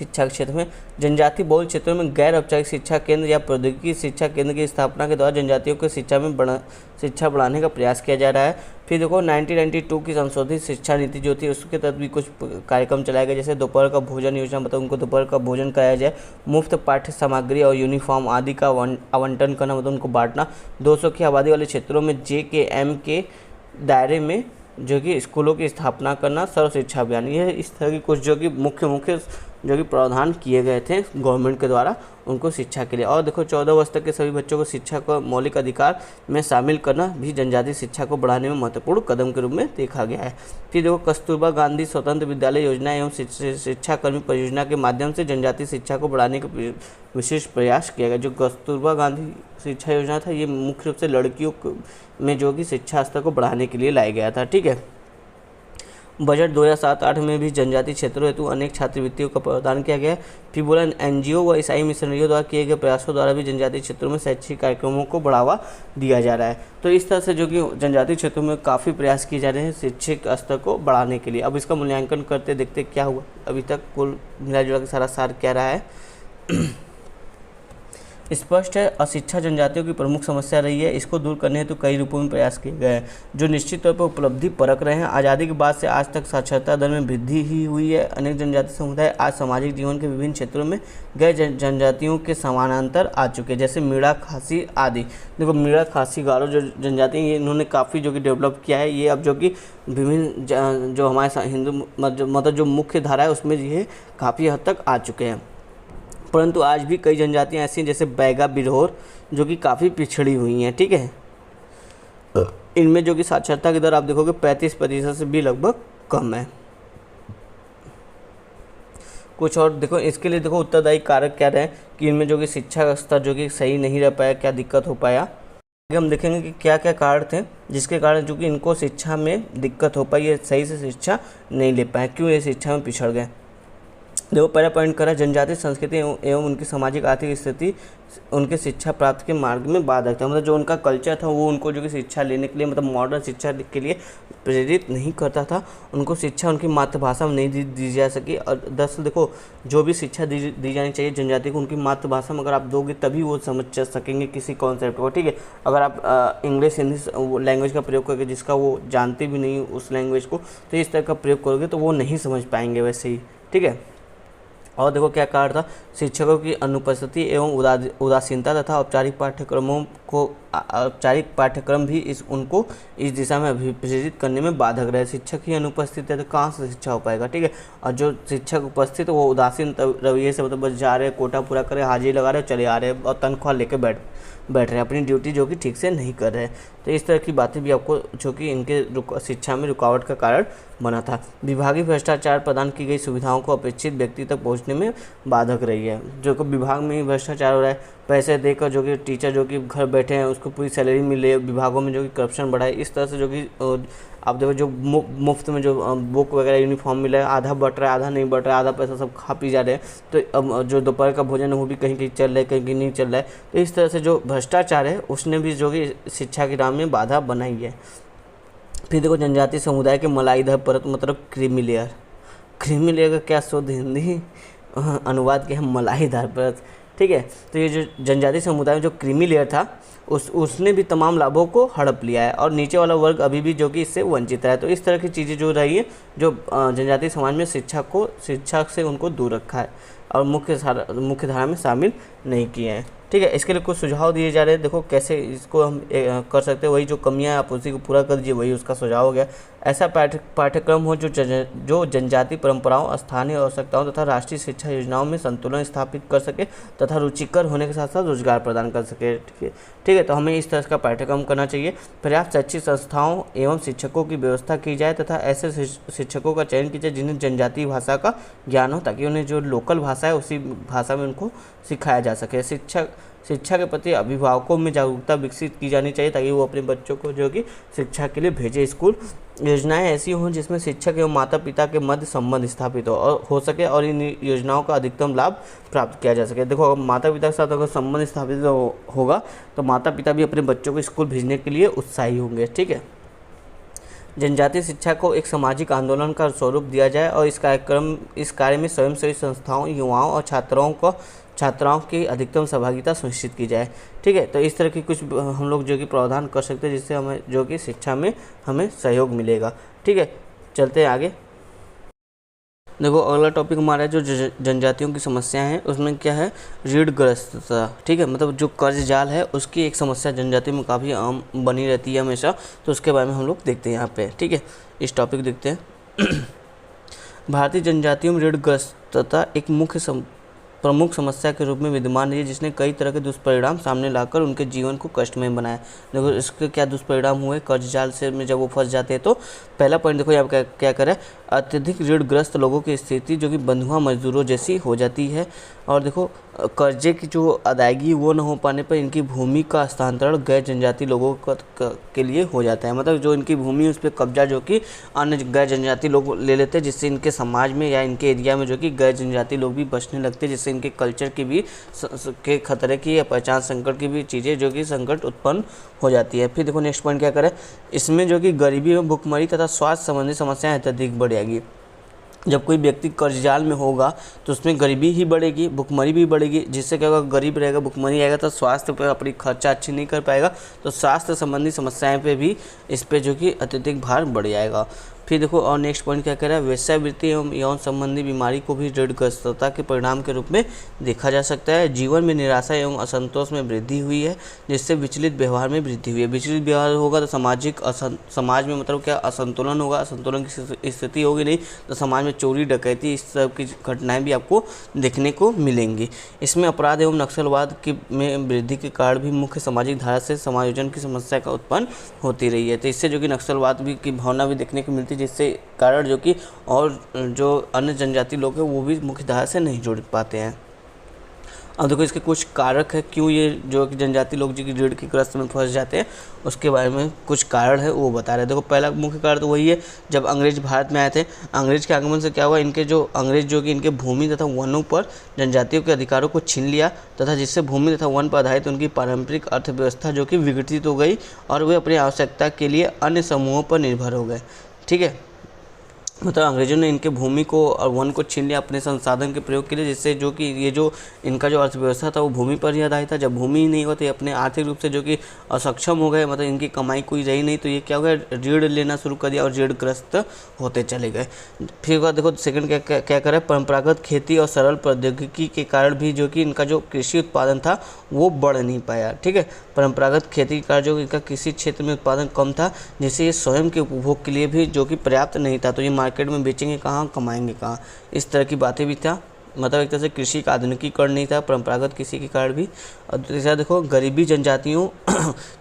शिक्षा के क्षेत्र में जनजाति बहुल क्षेत्रों में गैर औपचारिक शिक्षा केंद्र या प्रौद्योगिकी शिक्षा केंद्र की स्थापना के द्वारा जनजातियों को शिक्षा बढ़ाने का प्रयास किया जा रहा है। फिर देखो 1992 की संशोधित शिक्षा नीति जो थी उसके तहत भी कुछ कार्यक्रम चलाए गए, जैसे दोपहर का भोजन योजना, मतलब उनको दोपहर का भोजन कराया जाए, मुफ्त पाठ्य सामग्री और यूनिफॉर्म आदि का आवंटन करना, मतलब उनको बांटना, 200 की आबादी वाले क्षेत्रों में JKM के दायरे में जो कि स्कूलों की स्थापना करना, सर्व शिक्षा अभियान, ये इस तरह की कुछ जो कि मुख्य जो कि प्रावधान किए गए थे गवर्नमेंट के द्वारा उनको शिक्षा के लिए। और देखो 14 वर्ष तक के सभी बच्चों को शिक्षा को मौलिक अधिकार में शामिल करना भी जनजातीय शिक्षा को बढ़ाने में महत्वपूर्ण कदम के रूप में देखा गया है। फिर देखो कस्तूरबा गांधी स्वतंत्र विद्यालय योजना एवं शिक्षाकर्मी परियोजना के माध्यम से जनजातीय शिक्षा को बढ़ाने का विशेष प्रयास किया गया। जो कस्तूरबा गांधी शिक्षा योजना था ये मुख्य रूप से लड़कियों में जो कि शिक्षा स्तर को बढ़ाने के लिए लाया गया था। ठीक है, बजट 2007-08 में भी जनजातीय क्षेत्रों हेतु अनेक छात्रवृत्तियों का प्रावधान किया गया है। फिर बोला NGO व ईसाई मिशनरियों द्वारा किए गए प्रयासों द्वारा भी जनजातीय क्षेत्रों में शैक्षिक कार्यक्रमों को बढ़ावा दिया जा रहा है। तो इस तरह से जो कि जनजातीय क्षेत्रों में काफ़ी प्रयास किए जा रहे हैं शैक्षिक स्तर को बढ़ाने के लिए। अब इसका मूल्यांकन करते देखते क्या हुआ अभी तक, कुल मिला जुला के सारा सार क्या रहा है। स्पष्ट है अशिक्षा जनजातियों की प्रमुख समस्या रही है। इसको दूर करने हेतु कई रूपों में प्रयास किए गए हैं जो निश्चित तौर पर उपलब्धि परक रहे हैं। आज़ादी के बाद से आज तक साक्षरता दर में वृद्धि ही हुई है। अनेक जनजातीय समुदाय आज सामाजिक जीवन के विभिन्न क्षेत्रों में गैर जनजातियों के समानांतर आ चुके हैं, जैसे मीणा, खासी आदि। देखो मीणा, खासी, गारो जो जनजाति हैं इन्होंने काफ़ी जो कि डेवलप किया है। ये अब जो कि विभिन्न जो हमारे हिंदू मतलब जो मुख्य धारा है उसमें ये काफ़ी हद तक आ चुके हैं। परंतु आज भी कई जनजातियां ऐसी हैं जैसे बैगा, बिरहोर जो कि काफ़ी पिछड़ी हुई हैं। ठीक है, इनमें जो कि साक्षरता की दर आप देखोगे 35% से भी लगभग कम है। कुछ और देखो इसके लिए देखो उत्तरदायी कारक क्या रहे कि इनमें जो कि शिक्षा का स्तर जो कि सही नहीं रह पाया, क्या दिक्कत हो पाया। आगे हम देखेंगे कि क्या क्या कारण थे जिसके कारण जो कि इनको शिक्षा में दिक्कत हो पाई, ये सही से शिक्षा नहीं ले पाए, क्यों ये शिक्षा में पिछड़ गए। देखो पहला पॉइंट करा जनजातीय संस्कृति एवं उनकी सामाजिक आर्थिक स्थिति उनके शिक्षा प्राप्त के मार्ग में बाधक था। मतलब जो उनका कल्चर था वो उनको जो कि शिक्षा लेने के लिए मतलब मॉडर्न शिक्षा के लिए प्रेरित नहीं करता था। उनको शिक्षा उनकी मातृभाषा में नहीं दी जा सकी। और दरअसल देखो जो भी शिक्षा दी जानी चाहिए जनजाति को उनकी मातृभाषा में अगर आप दोगे तभी वो समझ सकेंगे किसी कॉन्सेप्ट को। ठीक है, अगर आप इंग्लिश हिंदी लैंग्वेज का प्रयोग करके जिसका वो जानते भी नहीं उस लैंग्वेज को, तो इस तरह का प्रयोग करोगे तो वो नहीं समझ पाएंगे वैसे ही। ठीक है, और देखो क्या कारण था, शिक्षकों की अनुपस्थिति एवं उदासीनता तथा औपचारिक पाठ्यक्रम भी उनको इस दिशा में अभिप्रेरित करने में बाधक रहे। शिक्षक की अनुपस्थिति है तो कहाँ से शिक्षा हो पाएगा। ठीक है, और जो शिक्षक उपस्थित वो उदासीन रवैये से मतलब बस जा रहे, कोटा पूरा करे, हाजिरी लगा रहे, चले आ रहे और तनख्वाह लेके बैठ रहे हैं, अपनी ड्यूटी जो कि ठीक से नहीं कर रहे। तो इस तरह की बातें भी आपको जो कि इनके शिक्षा में रुकावट का कारण बना था। विभागीय भ्रष्टाचार प्रदान की गई सुविधाओं को अपेक्षित व्यक्ति तक पहुंचने में बाधक रही है। जो कि विभाग में ही भ्रष्टाचार हो रहा है, पैसे देकर जो कि टीचर जो कि घर बैठे हैं उसको पूरी सैलरी मिले, विभागों में जो कि करप्शन बढ़ा है। इस तरह से जो कि आप देखो जो मुफ्त में जो बुक वगैरह यूनिफॉर्म मिला है, आधा बट रहा है, आधा नहीं बट रहा है, आधा पैसा सब खा पी जा रहे हैं। तो अब जो दोपहर का भोजन है वो भी कहीं कहीं चल रहा है, कहीं कहीं नहीं चल रहा है। तो इस तरह से जो भ्रष्टाचार है उसने भी जो कि शिक्षा की राह में बाधा बनाई है। फिर देखो जनजातीय समुदाय के मलाईधर परत मतलब क्रीमी लेयर का क्या शुद्ध हिंदी अनुवाद किया है, मलाईदार परत। ठीक है, तो ये जो जनजातीय समुदाय में जो क्रीमी लेयर था उसने भी तमाम लाभों को हड़प लिया है और नीचे वाला वर्ग अभी भी जो कि इससे वंचित है। तो इस तरह की चीज़ें जो रही है जो जनजातीय समाज में शिक्षा से उनको दूर रखा है और मुख्य धारा में शामिल नहीं किए हैं। ठीक है, इसके लिए कुछ सुझाव दिए जा रहे हैं। देखो कैसे इसको हम कर सकते हैं, वही जो कमियां आप उसी को पूरा कर दीजिए, वही उसका सुझाव हो गया। ऐसा पाठ्यक्रम हो जो जनजातीय परंपराओं, स्थानीय आवश्यकताओं तथा राष्ट्रीय शिक्षा योजनाओं में संतुलन स्थापित कर सके तथा रुचिकर होने के साथ साथ रोजगार प्रदान कर सके। ठीक है, तो हमें इस तरह का पाठ्यक्रम करना चाहिए। पर्याप्त शैक्षिक संस्थाओं एवं शिक्षकों की व्यवस्था की जाए तथा ऐसे शिक्षकों का चयन किया जाए जिन्हें जनजातीय भाषा का ज्ञान हो, ताकि उन्हें जो लोकल भाषा है उसी भाषा में उनको सिखाया जा सके। शिक्षा के प्रति अभिभावकों में जागरूकता विकसित की जानी चाहिए ताकि वो अपने बच्चों को जो कि शिक्षा के लिए भेजे स्कूल। योजनाएं ऐसी हों जिसमें शिक्षक एवं माता पिता के मध्य संबंध स्थापित हो सके और इन योजनाओं का अधिकतम लाभ प्राप्त किया जा सके। देखो अगर माता पिता के साथ अगर संबंध स्थापित होगा तो माता पिता भी अपने बच्चों को स्कूल भेजने के लिए उत्साही होंगे। ठीक है, जनजातीय शिक्षा को एक सामाजिक आंदोलन का स्वरूप दिया जाए और इस कार्य में स्वयंसेवी संस्थाओं, युवाओं और छात्राओं की अधिकतम सहभागिता सुनिश्चित की जाए। ठीक है, तो इस तरह की कुछ हम लोग जो कि प्रावधान कर सकते हैं जिससे हमें जो कि शिक्षा में हमें सहयोग मिलेगा। ठीक है, चलते हैं आगे। देखो अगला टॉपिक हमारा जो जनजातियों की समस्या है उसमें क्या है, ऋणग्रस्तता। ठीक है, मतलब जो कर्ज जाल है उसकी एक समस्या जनजाति में काफ़ी आम बनी रहती है हमेशा, तो उसके बारे में हम लोग देखते हैं यहाँ पे। ठीक है, इस टॉपिक देखते हैं। भारतीय जनजातियों में ऋणग्रस्तता एक प्रमुख समस्या के रूप में विद्यमान रही है, जिसने कई तरह के दुष्परिणाम सामने लाकर उनके जीवन को कष्टमय बनाया। देखो इसके क्या दुष्परिणाम हुए, कर्ज जाल से में जब वो फंस जाते हैं तो पहला पॉइंट देखो यहाँ क्या करें, अत्यधिक ऋणग्रस्त लोगों की स्थिति जो कि बंधुआ मजदूरों जैसी हो जाती है। और देखो कर्जे की जो अदायगी वो न हो पाने पर इनकी भूमि का हस्तांतरण गैर जनजाति लोगों के लिए हो जाता है। मतलब जो इनकी भूमि उस पर कब्जा जो कि अन्य गैर जनजाति लोग ले लेते हैं, जिससे इनके समाज में या इनके एरिया में जो कि गैर जनजाति लोग भी बसने लगते हैं, जिससे इनके कल्चर की भी के खतरे की या पहचान संकट की भी चीज़ें जो कि संकट उत्पन्न हो जाती है। फिर देखो नेक्स्ट पॉइंट क्या करें, इसमें जो कि गरीबी और भुखमरी तथा स्वास्थ्य संबंधी समस्याएं अत्यधिक बढ़ जाएगी। जब कोई व्यक्ति कर्जजाल में होगा तो उसमें गरीबी ही बढ़ेगी, भुखमरी भी बढ़ेगी, जिससे क्या होगा, गरीब रहेगा, भुखमरी आएगा तो स्वास्थ्य पर अपनी खर्चा अच्छी नहीं कर पाएगा, तो स्वास्थ्य संबंधी समस्याएं पे भी इस पे जो कि अत्यधिक भार बढ़ जाएगा। फिर देखो और नेक्स्ट पॉइंट क्या कह रहा है, वेश्यावृत्ति एवं यौन संबंधी बीमारी को भी ऋणग्रस्तता के परिणाम के रूप में देखा जा सकता है। जीवन में निराशा एवं असंतोष में वृद्धि हुई है, जिससे विचलित व्यवहार में वृद्धि हुई है। विचलित व्यवहार होगा तो समाज में मतलब क्या असंतुलन होगा, असंतुलन की स्थिति होगी नहीं तो समाज में चोरी डकैती इस सब की घटनाएं भी आपको देखने को मिलेंगी। इसमें अपराध एवं नक्सलवाद में वृद्धि के कारण भी मुख्य सामाजिक धारा से समायोजन की समस्या का उत्पन्न होती रही है। तो इससे जो कि नक्सलवाद भी की भावना भी देखने को मिलती है, जिससे कारण जो कि और जो अन्य जनजाति लोग हैं वो भी मुख्य धारा से नहीं जुड़ पाते हैं। अब देखो इसके कुछ कारक है क्यों ये जो कि जनजाति लोग जो कि ऋण के ग्रस्त में फंस जाते हैं, उसके बारे में कुछ कारण है वो बता रहे हैं। देखो पहला मुख्य कारण तो वही है, जब अंग्रेज भारत में आए थे, अंग्रेज के आगमन से क्या हुआ, इनके जो अंग्रेज जो कि इनके भूमि तथा वनों पर जनजातियों के अधिकारों को छीन लिया तथा जिससे भूमि तथा वन पर आधारित उनकी पारंपरिक अर्थव्यवस्था जो कि विघटित हो गई और वे अपनी आवश्यकता के लिए अन्य समूहों पर निर्भर हो गए। ठीक है, मतलब अंग्रेजों ने इनके भूमि को और वन को छीन लिया अपने संसाधन के प्रयोग के लिए, जिससे जो कि ये जो इनका जो अर्थव्यवस्था था वो भूमि पर ही आधारित था। जब भूमि ही नहीं होती अपने आर्थिक रूप से जो कि असक्षम हो गए, मतलब इनकी कमाई कोई रही नहीं, तो ये क्या हो गया, ऋण लेना शुरू कर दिया और ऋणग्रस्त होते चले गए। फिर देखो सेकंड क्या करें, परंपरागत खेती और सरल प्रौद्योगिकी के कारण भी जो कि इनका जो कृषि उत्पादन था वो बढ़ नहीं पाया। ठीक है, परंपरागत खेती का जो इनका कृषि क्षेत्र में उत्पादन कम था, जिससे ये स्वयं के उपभोग के लिए भी जो कि पर्याप्त नहीं था, तो ये मार्केट में बेचेंगे कहाँ, कमाएंगे कहाँ, इस तरह की बातें भी था। मतलब एक तरह से कृषि का आधुनिकीकरण नहीं था परंपरागत कृषि के कारण भी। और दूसरा देखो गरीबी जनजातियों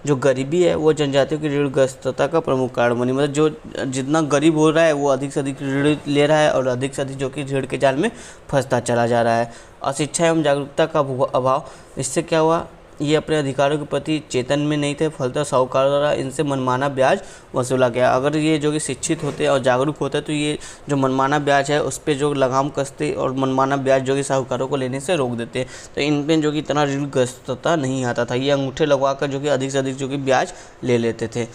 जो गरीबी है वो जनजातियों की ऋणग्रस्तता का प्रमुख कारण बनी। मतलब जो जितना गरीब हो रहा है वो अधिक से अधिक ऋण ले रहा है और अधिक से अधिक जो कि ऋण के जाल में फंसता चला जा रहा है। अशिक्षा एवं जागरूकता का अभाव, इससे क्या हुआ, ये अपने अधिकारों के प्रति चेतन में नहीं थे, फलतः साहूकारों द्वारा इनसे मनमाना ब्याज वसूला गया। अगर ये जो कि शिक्षित होते और जागरूक होते तो ये जो मनमाना ब्याज है उस पर जो लगाम कसते और मनमाना ब्याज जो कि साहूकारों को लेने से रोक देते, तो इन पर जो कि इतना ऋणग्रस्तता नहीं आता था। ये अंगूठे लगवा कर जो कि अधिक से अधिक जो कि ब्याज ले लेते थे।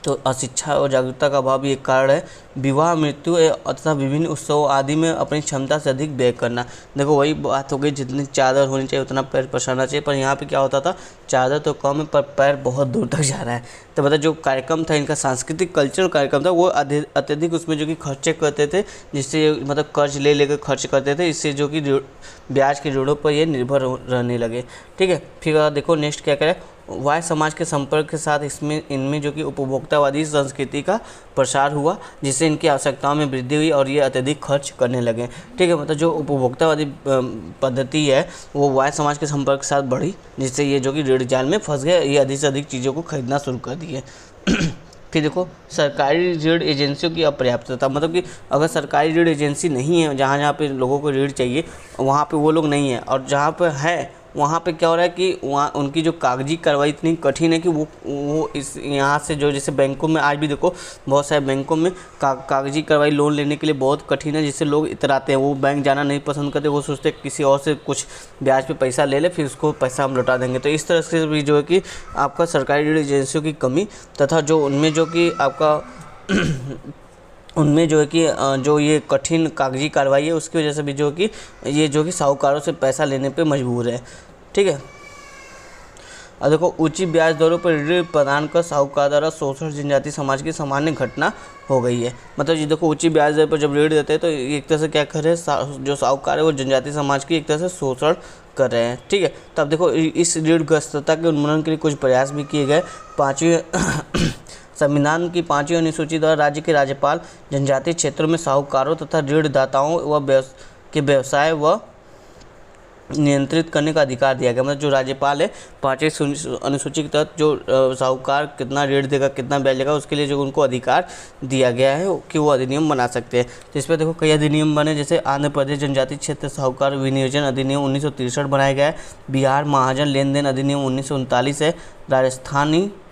तो अशिक्षा और जागरूकता का अभाव भी एक कारण है। विवाह, मृत्यु तथा विभिन्न उत्सवों आदि में अपनी क्षमता से अधिक व्यय करना। देखो वही बात हो गई, जितनी चादर होनी चाहिए उतना पैर पसारना चाहिए, पर यहाँ पे क्या होता था, चादर तो कम है पर पैर बहुत दूर तक जा रहा है। तो मतलब जो कार्यक्रम था इनका सांस्कृतिक कल्चरल कार्यक्रम था वो अत्यधिक उसमें जो कि खर्चे करते थे, जिससे मतलब कर्ज ले लेकर खर्च करते थे, इससे जो कि ब्याज के ऋणों पर ये निर्भर रहने लगे। ठीक है, फिर देखो नेक्स्ट क्या करें, वाह्य समाज के संपर्क के साथ इनमें जो कि उपभोक्तावादी संस्कृति का प्रसार हुआ, जिससे इनकी आवश्यकताओं में वृद्धि हुई और ये अत्यधिक खर्च करने लगे। ठीक है, मतलब जो उपभोक्तावादी पद्धति है वो वाह्य समाज के संपर्क के साथ बढ़ी, जिससे ये जो कि ऋण जाल में फंस गए, ये अधिक से अधिक चीज़ों को खरीदना शुरू कर दिए। फिर देखो सरकारी ऋण एजेंसियों की अपर्याप्तता, मतलब कि अगर सरकारी ऋण एजेंसी नहीं है, जहाँ पे लोगों को ऋण चाहिए वहाँ पे वो लोग नहीं है, और जहाँ पे है वहाँ पे क्या हो रहा है कि वहाँ उनकी जो कागजी कार्रवाई इतनी कठिन है कि वो इस यहाँ से जो जैसे बैंकों में आज भी देखो बहुत सारे बैंकों में कागजी कार्रवाई लोन लेने के लिए बहुत कठिन है, जिससे लोग इतराते हैं, वो बैंक जाना नहीं पसंद करते, वो सोचते किसी और से कुछ ब्याज पे पैसा ले ले फिर उसको पैसा हम लौटा देंगे। तो इस तरह से भी जो है कि आपका सरकारी ऋण एजेंसियों की कमी तथा जो उनमें जो कि आपका उनमें जो है कि जो ये कठिन कागजी कार्रवाई है उसकी वजह से भी जो कि ये जो कि साहूकारों से पैसा लेने पे मजबूर है। ठीक है, और देखो उचित ब्याज दरों पर ऋण प्रदान कर साहूकार द्वारा शोषण जनजाति समाज की सामान्य घटना हो गई है। मतलब ये देखो उचित ब्याज दर पर जब ऋण देते हैं तो एक तरह से क्या कर रहे हैं, जो साहूकार है वो जनजाति समाज की एक तरह से शोषण कर रहे हैं। ठीक है, तब देखो इस ऋणग्रस्तता के उन्मूलन के लिए कुछ प्रयास भी किए गए। संविधान की 5वीं अनुसूची द्वारा राज्य के राज्यपाल जनजातीय क्षेत्रों में साहूकारों तथा ऋणदाताओं व के व्यवसाय व नियंत्रित करने का अधिकार दिया गया। मतलब जो राज्यपाल है 5वीं अनुसूची के तहत जो साहूकार कितना ऋण देगा कितना ब्याज लेगा उसके लिए जो उनको अधिकार दिया गया है कि वो अधिनियम बना सकते हैं। तो इस पर देखो कई अधिनियम बने, जैसे आंध्र प्रदेश जनजातीय क्षेत्र साहूकार विनियोजन अधिनियम 1963 बनाया गया है, बिहार महाजन लेन देन अधिनियम 1939 है,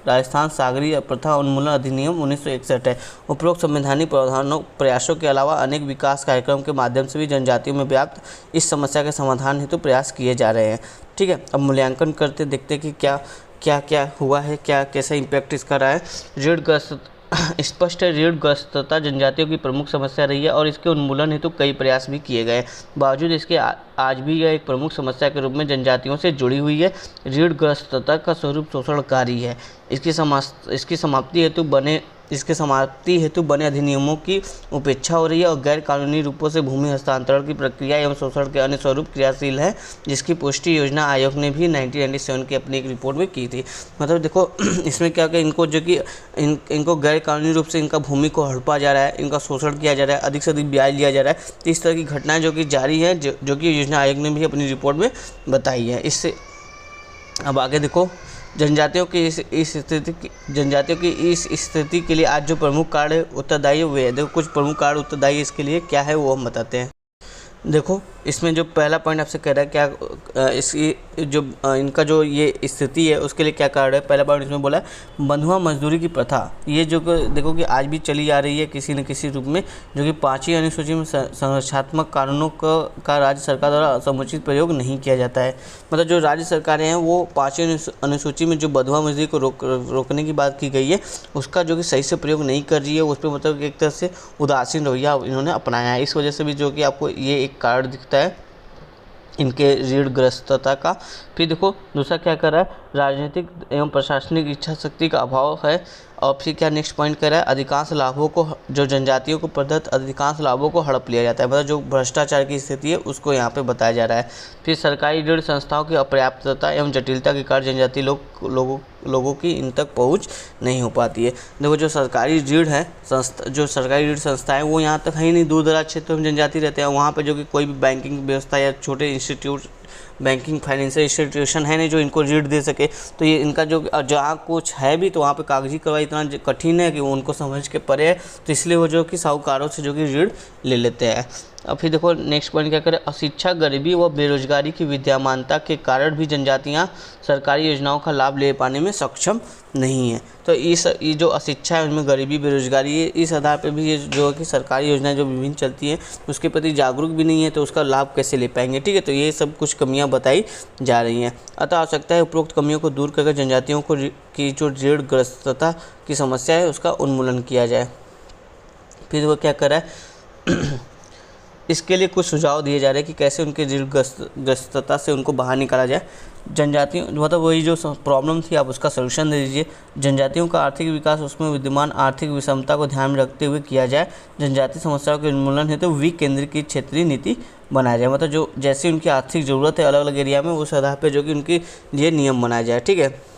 राजस्थान सागरी प्रथा उन्मूलन अधिनियम 1961 है। उपरोक्त संवैधानिक प्रावधानों प्रयासों के अलावा अनेक विकास कार्यक्रम के माध्यम से भी जनजातियों में व्याप्त इस समस्या के समाधान हेतु प्रयास किए जा रहे हैं। ठीक है, अब मूल्यांकन करते देखते हैं कि क्या हुआ है, क्या कैसा इम्पैक्ट इसका रहा है। ऋणग्रस्त स्पष्ट ऋणग्रस्तता जनजातियों की प्रमुख समस्या रही है और इसके उन्मूलन हेतु कई प्रयास भी किए गए। बावजूद इसके आज भी यह एक प्रमुख समस्या के रूप में जनजातियों से जुड़ी हुई है। ऋणग्रस्तता का स्वरूप शोषणकारी है। इसकी समाप्ति हेतु बने अधिनियमों की उपेक्षा हो रही है और गैर कानूनी रूपों से भूमि हस्तांतरण की प्रक्रिया एवं शोषण के अन्य स्वरूप क्रियाशील है, जिसकी पुष्टि योजना आयोग ने भी 1997 की अपनी एक रिपोर्ट में की थी। मतलब देखो इसमें क्या कि इनको जो कि इनको गैर कानूनी रूप से इनका भूमि को हड़पा जा रहा है, इनका शोषण किया जा रहा है, अधिक से अधिक ब्याज लिया जा रहा है। तो इस तरह की घटनाएं जो कि जारी है, जो कि योजना आयोग ने भी अपनी रिपोर्ट में बताई है। इससे अब आगे देखो जनजातियों की इस स्थिति के लिए आज जो प्रमुख कारण उत्तरदायी हुए हैं। देखो कुछ प्रमुख कारण उत्तरदायी इसके लिए क्या है वो हम बताते हैं। देखो इसमें जो पहला पॉइंट आपसे कह रहा है क्या इसकी जो इनका जो ये स्थिति है उसके लिए क्या कारण है। पहला पॉइंट इसमें बोला है बंधुआ मजदूरी की प्रथा, ये जो देखो कि आज भी चली आ रही है किसी न किसी रूप में, जो कि 5वीं अनुसूची में संरचनात्मक कानूनों का राज्य सरकार द्वारा समुचित प्रयोग नहीं किया जाता है। मतलब जो राज्य सरकारें हैं वो 5वीं अनुसूची में जो बंधुआ मजदूरी को रोकने की बात की गई है उसका जो कि सही से प्रयोग नहीं कर रही है, उस पर मतलब एक तरह से उदासीन रवैया इन्होंने अपनाया है। इस वजह से भी जो कि आपको ये एक कारण दिखता है इनके ऋणग्रस्तता का। फिर देखो दूसरा क्या कर रहा है, राजनीतिक एवं प्रशासनिक इच्छा शक्ति का अभाव है। और फिर क्या नेक्स्ट पॉइंट कर रहा है, अधिकांश लाभों को जो जनजातियों को प्रदत्त अधिकांश लाभों को हड़प लिया जाता है। मतलब जो भ्रष्टाचार की स्थिति है उसको यहाँ पे बताया जा रहा है। फिर सरकारी ऋण संस्थाओं की अपर्याप्तता एवं जटिलता के कारण जनजातीय लोगों की इन तक पहुँच नहीं हो पाती है। देखो जो सरकारी ऋण है जो सरकारी ऋण संस्थाएं वो यहाँ तक है ही नहीं, दूर दराज क्षेत्रों में जनजाति रहते हैं, वहाँ पर जो कि कोई भी बैंकिंग व्यवस्था या छोटे इंस्टीट्यूट बैंकिंग फाइनेंशियल इंस्टीट्यूशन है नहीं जो इनको ऋण दे सके। तो ये इनका जो जहाँ कुछ है भी तो वहाँ पे कागजी कार्रवाई इतना कठिन है कि वो उनको समझ के परे है, तो इसलिए वो जो कि साहूकारों से जो कि ऋण ले लेते हैं। अब फिर देखो नेक्स्ट पॉइंट क्या करें, अशिक्षा गरीबी व बेरोजगारी की विद्यमानता के कारण भी जनजातियाँ सरकारी योजनाओं का लाभ ले पाने में सक्षम नहीं है। तो ये जो अशिक्षा है उनमें गरीबी बेरोजगारी है, इस आधार पर भी ये जो कि सरकारी योजनाएं जो विभिन्न चलती हैं उसके प्रति जागरूक भी नहीं है, तो उसका लाभ कैसे ले पाएंगे। ठीक है, तो ये सब कुछ कमियां बताई जा रही हैं। अतः आवश्यकता है उपरोक्त कमियों को दूर करके जनजातियों को की जो ऋणग्रस्तता की समस्या है उसका उन्मूलन किया जाए। फिर वो क्या कर रहा है इसके लिए कुछ सुझाव दिए जा रहे हैं कि कैसे उनके ऋणग्रस्तता से उनको बाहर निकाला जाए। जनजातियों मतलब वही जो प्रॉब्लम थी आप उसका सलूशन दे दीजिए। जनजातियों का आर्थिक विकास उसमें विद्यमान आर्थिक विषमता को ध्यान में रखते हुए किया जाए। जनजातीय समस्याओं के उन्मूलन हेतु विकेंद्रीकृत क्षेत्रीय नीति बनाया जाए। मतलब जो जैसी उनकी आर्थिक ज़रूरत है अलग अलग एरिया में उस आधार पर जो कि उनके लिए नियम बनाया जाए। ठीक है,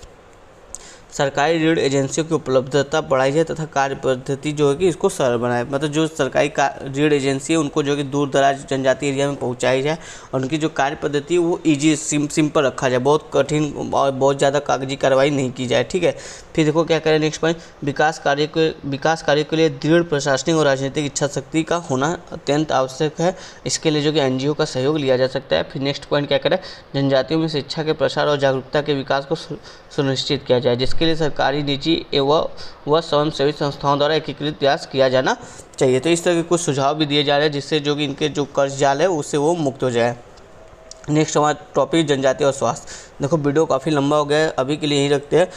सरकारी ऋण एजेंसियों की उपलब्धता बढ़ाई जाए तथा कार्य पद्धति जो है कि इसको सरल बनाए। मतलब जो सरकारी ऋण एजेंसी है उनको जो कि दूर दराज जनजातीय एरिया में पहुंचाई जाए और उनकी जो कार्य पद्धति है वो ईजी सिंपल रखा जाए, बहुत कठिन और बहुत ज़्यादा कागजी कार्रवाई नहीं की जाए। ठीक है, फिर देखो क्या करें नेक्स्ट पॉइंट, विकास कार्य के लिए दृढ़ प्रशासनिक और राजनीतिक इच्छा शक्ति का होना अत्यंत आवश्यक है। इसके लिए जो कि एनजीओ का सहयोग लिया जा सकता है। फिर नेक्स्ट पॉइंट क्या करें, जनजातियों में शिक्षा के प्रसार और जागरूकता के विकास को सुनिश्चित किया जाए, जिसके लिए सरकारी, निजी एवं स्वयंसेवी संस्थाओं द्वारा एकीकृत प्रयास किया जाना चाहिए। तो इस तरह के कुछ सुझाव भी दिए जा रहे हैं जिससे जो कि इनके जो कर्ज जाल है उससे वो मुक्त हो जाए। नेक्स्ट हमारा टॉपिक जनजाति और स्वास्थ्य। देखो वीडियो काफ़ी लंबा हो गया है, अभी के लिए यहीं रखते हैं।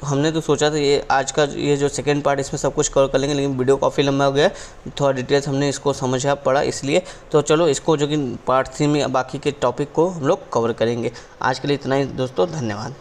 हमने तो सोचा था ये आज का ये जो सेकंड पार्ट इसमें सब कुछ कवर कर लेंगे, लेकिन वीडियो काफ़ी लंबा हो गया है, थोड़ा डिटेल्स हमने इसको समझा पड़ा इसलिए। तो चलो इसको जो कि पार्ट 3 में बाकी के टॉपिक को हम लोग कवर करेंगे। आज के लिए इतना ही दोस्तों, धन्यवाद।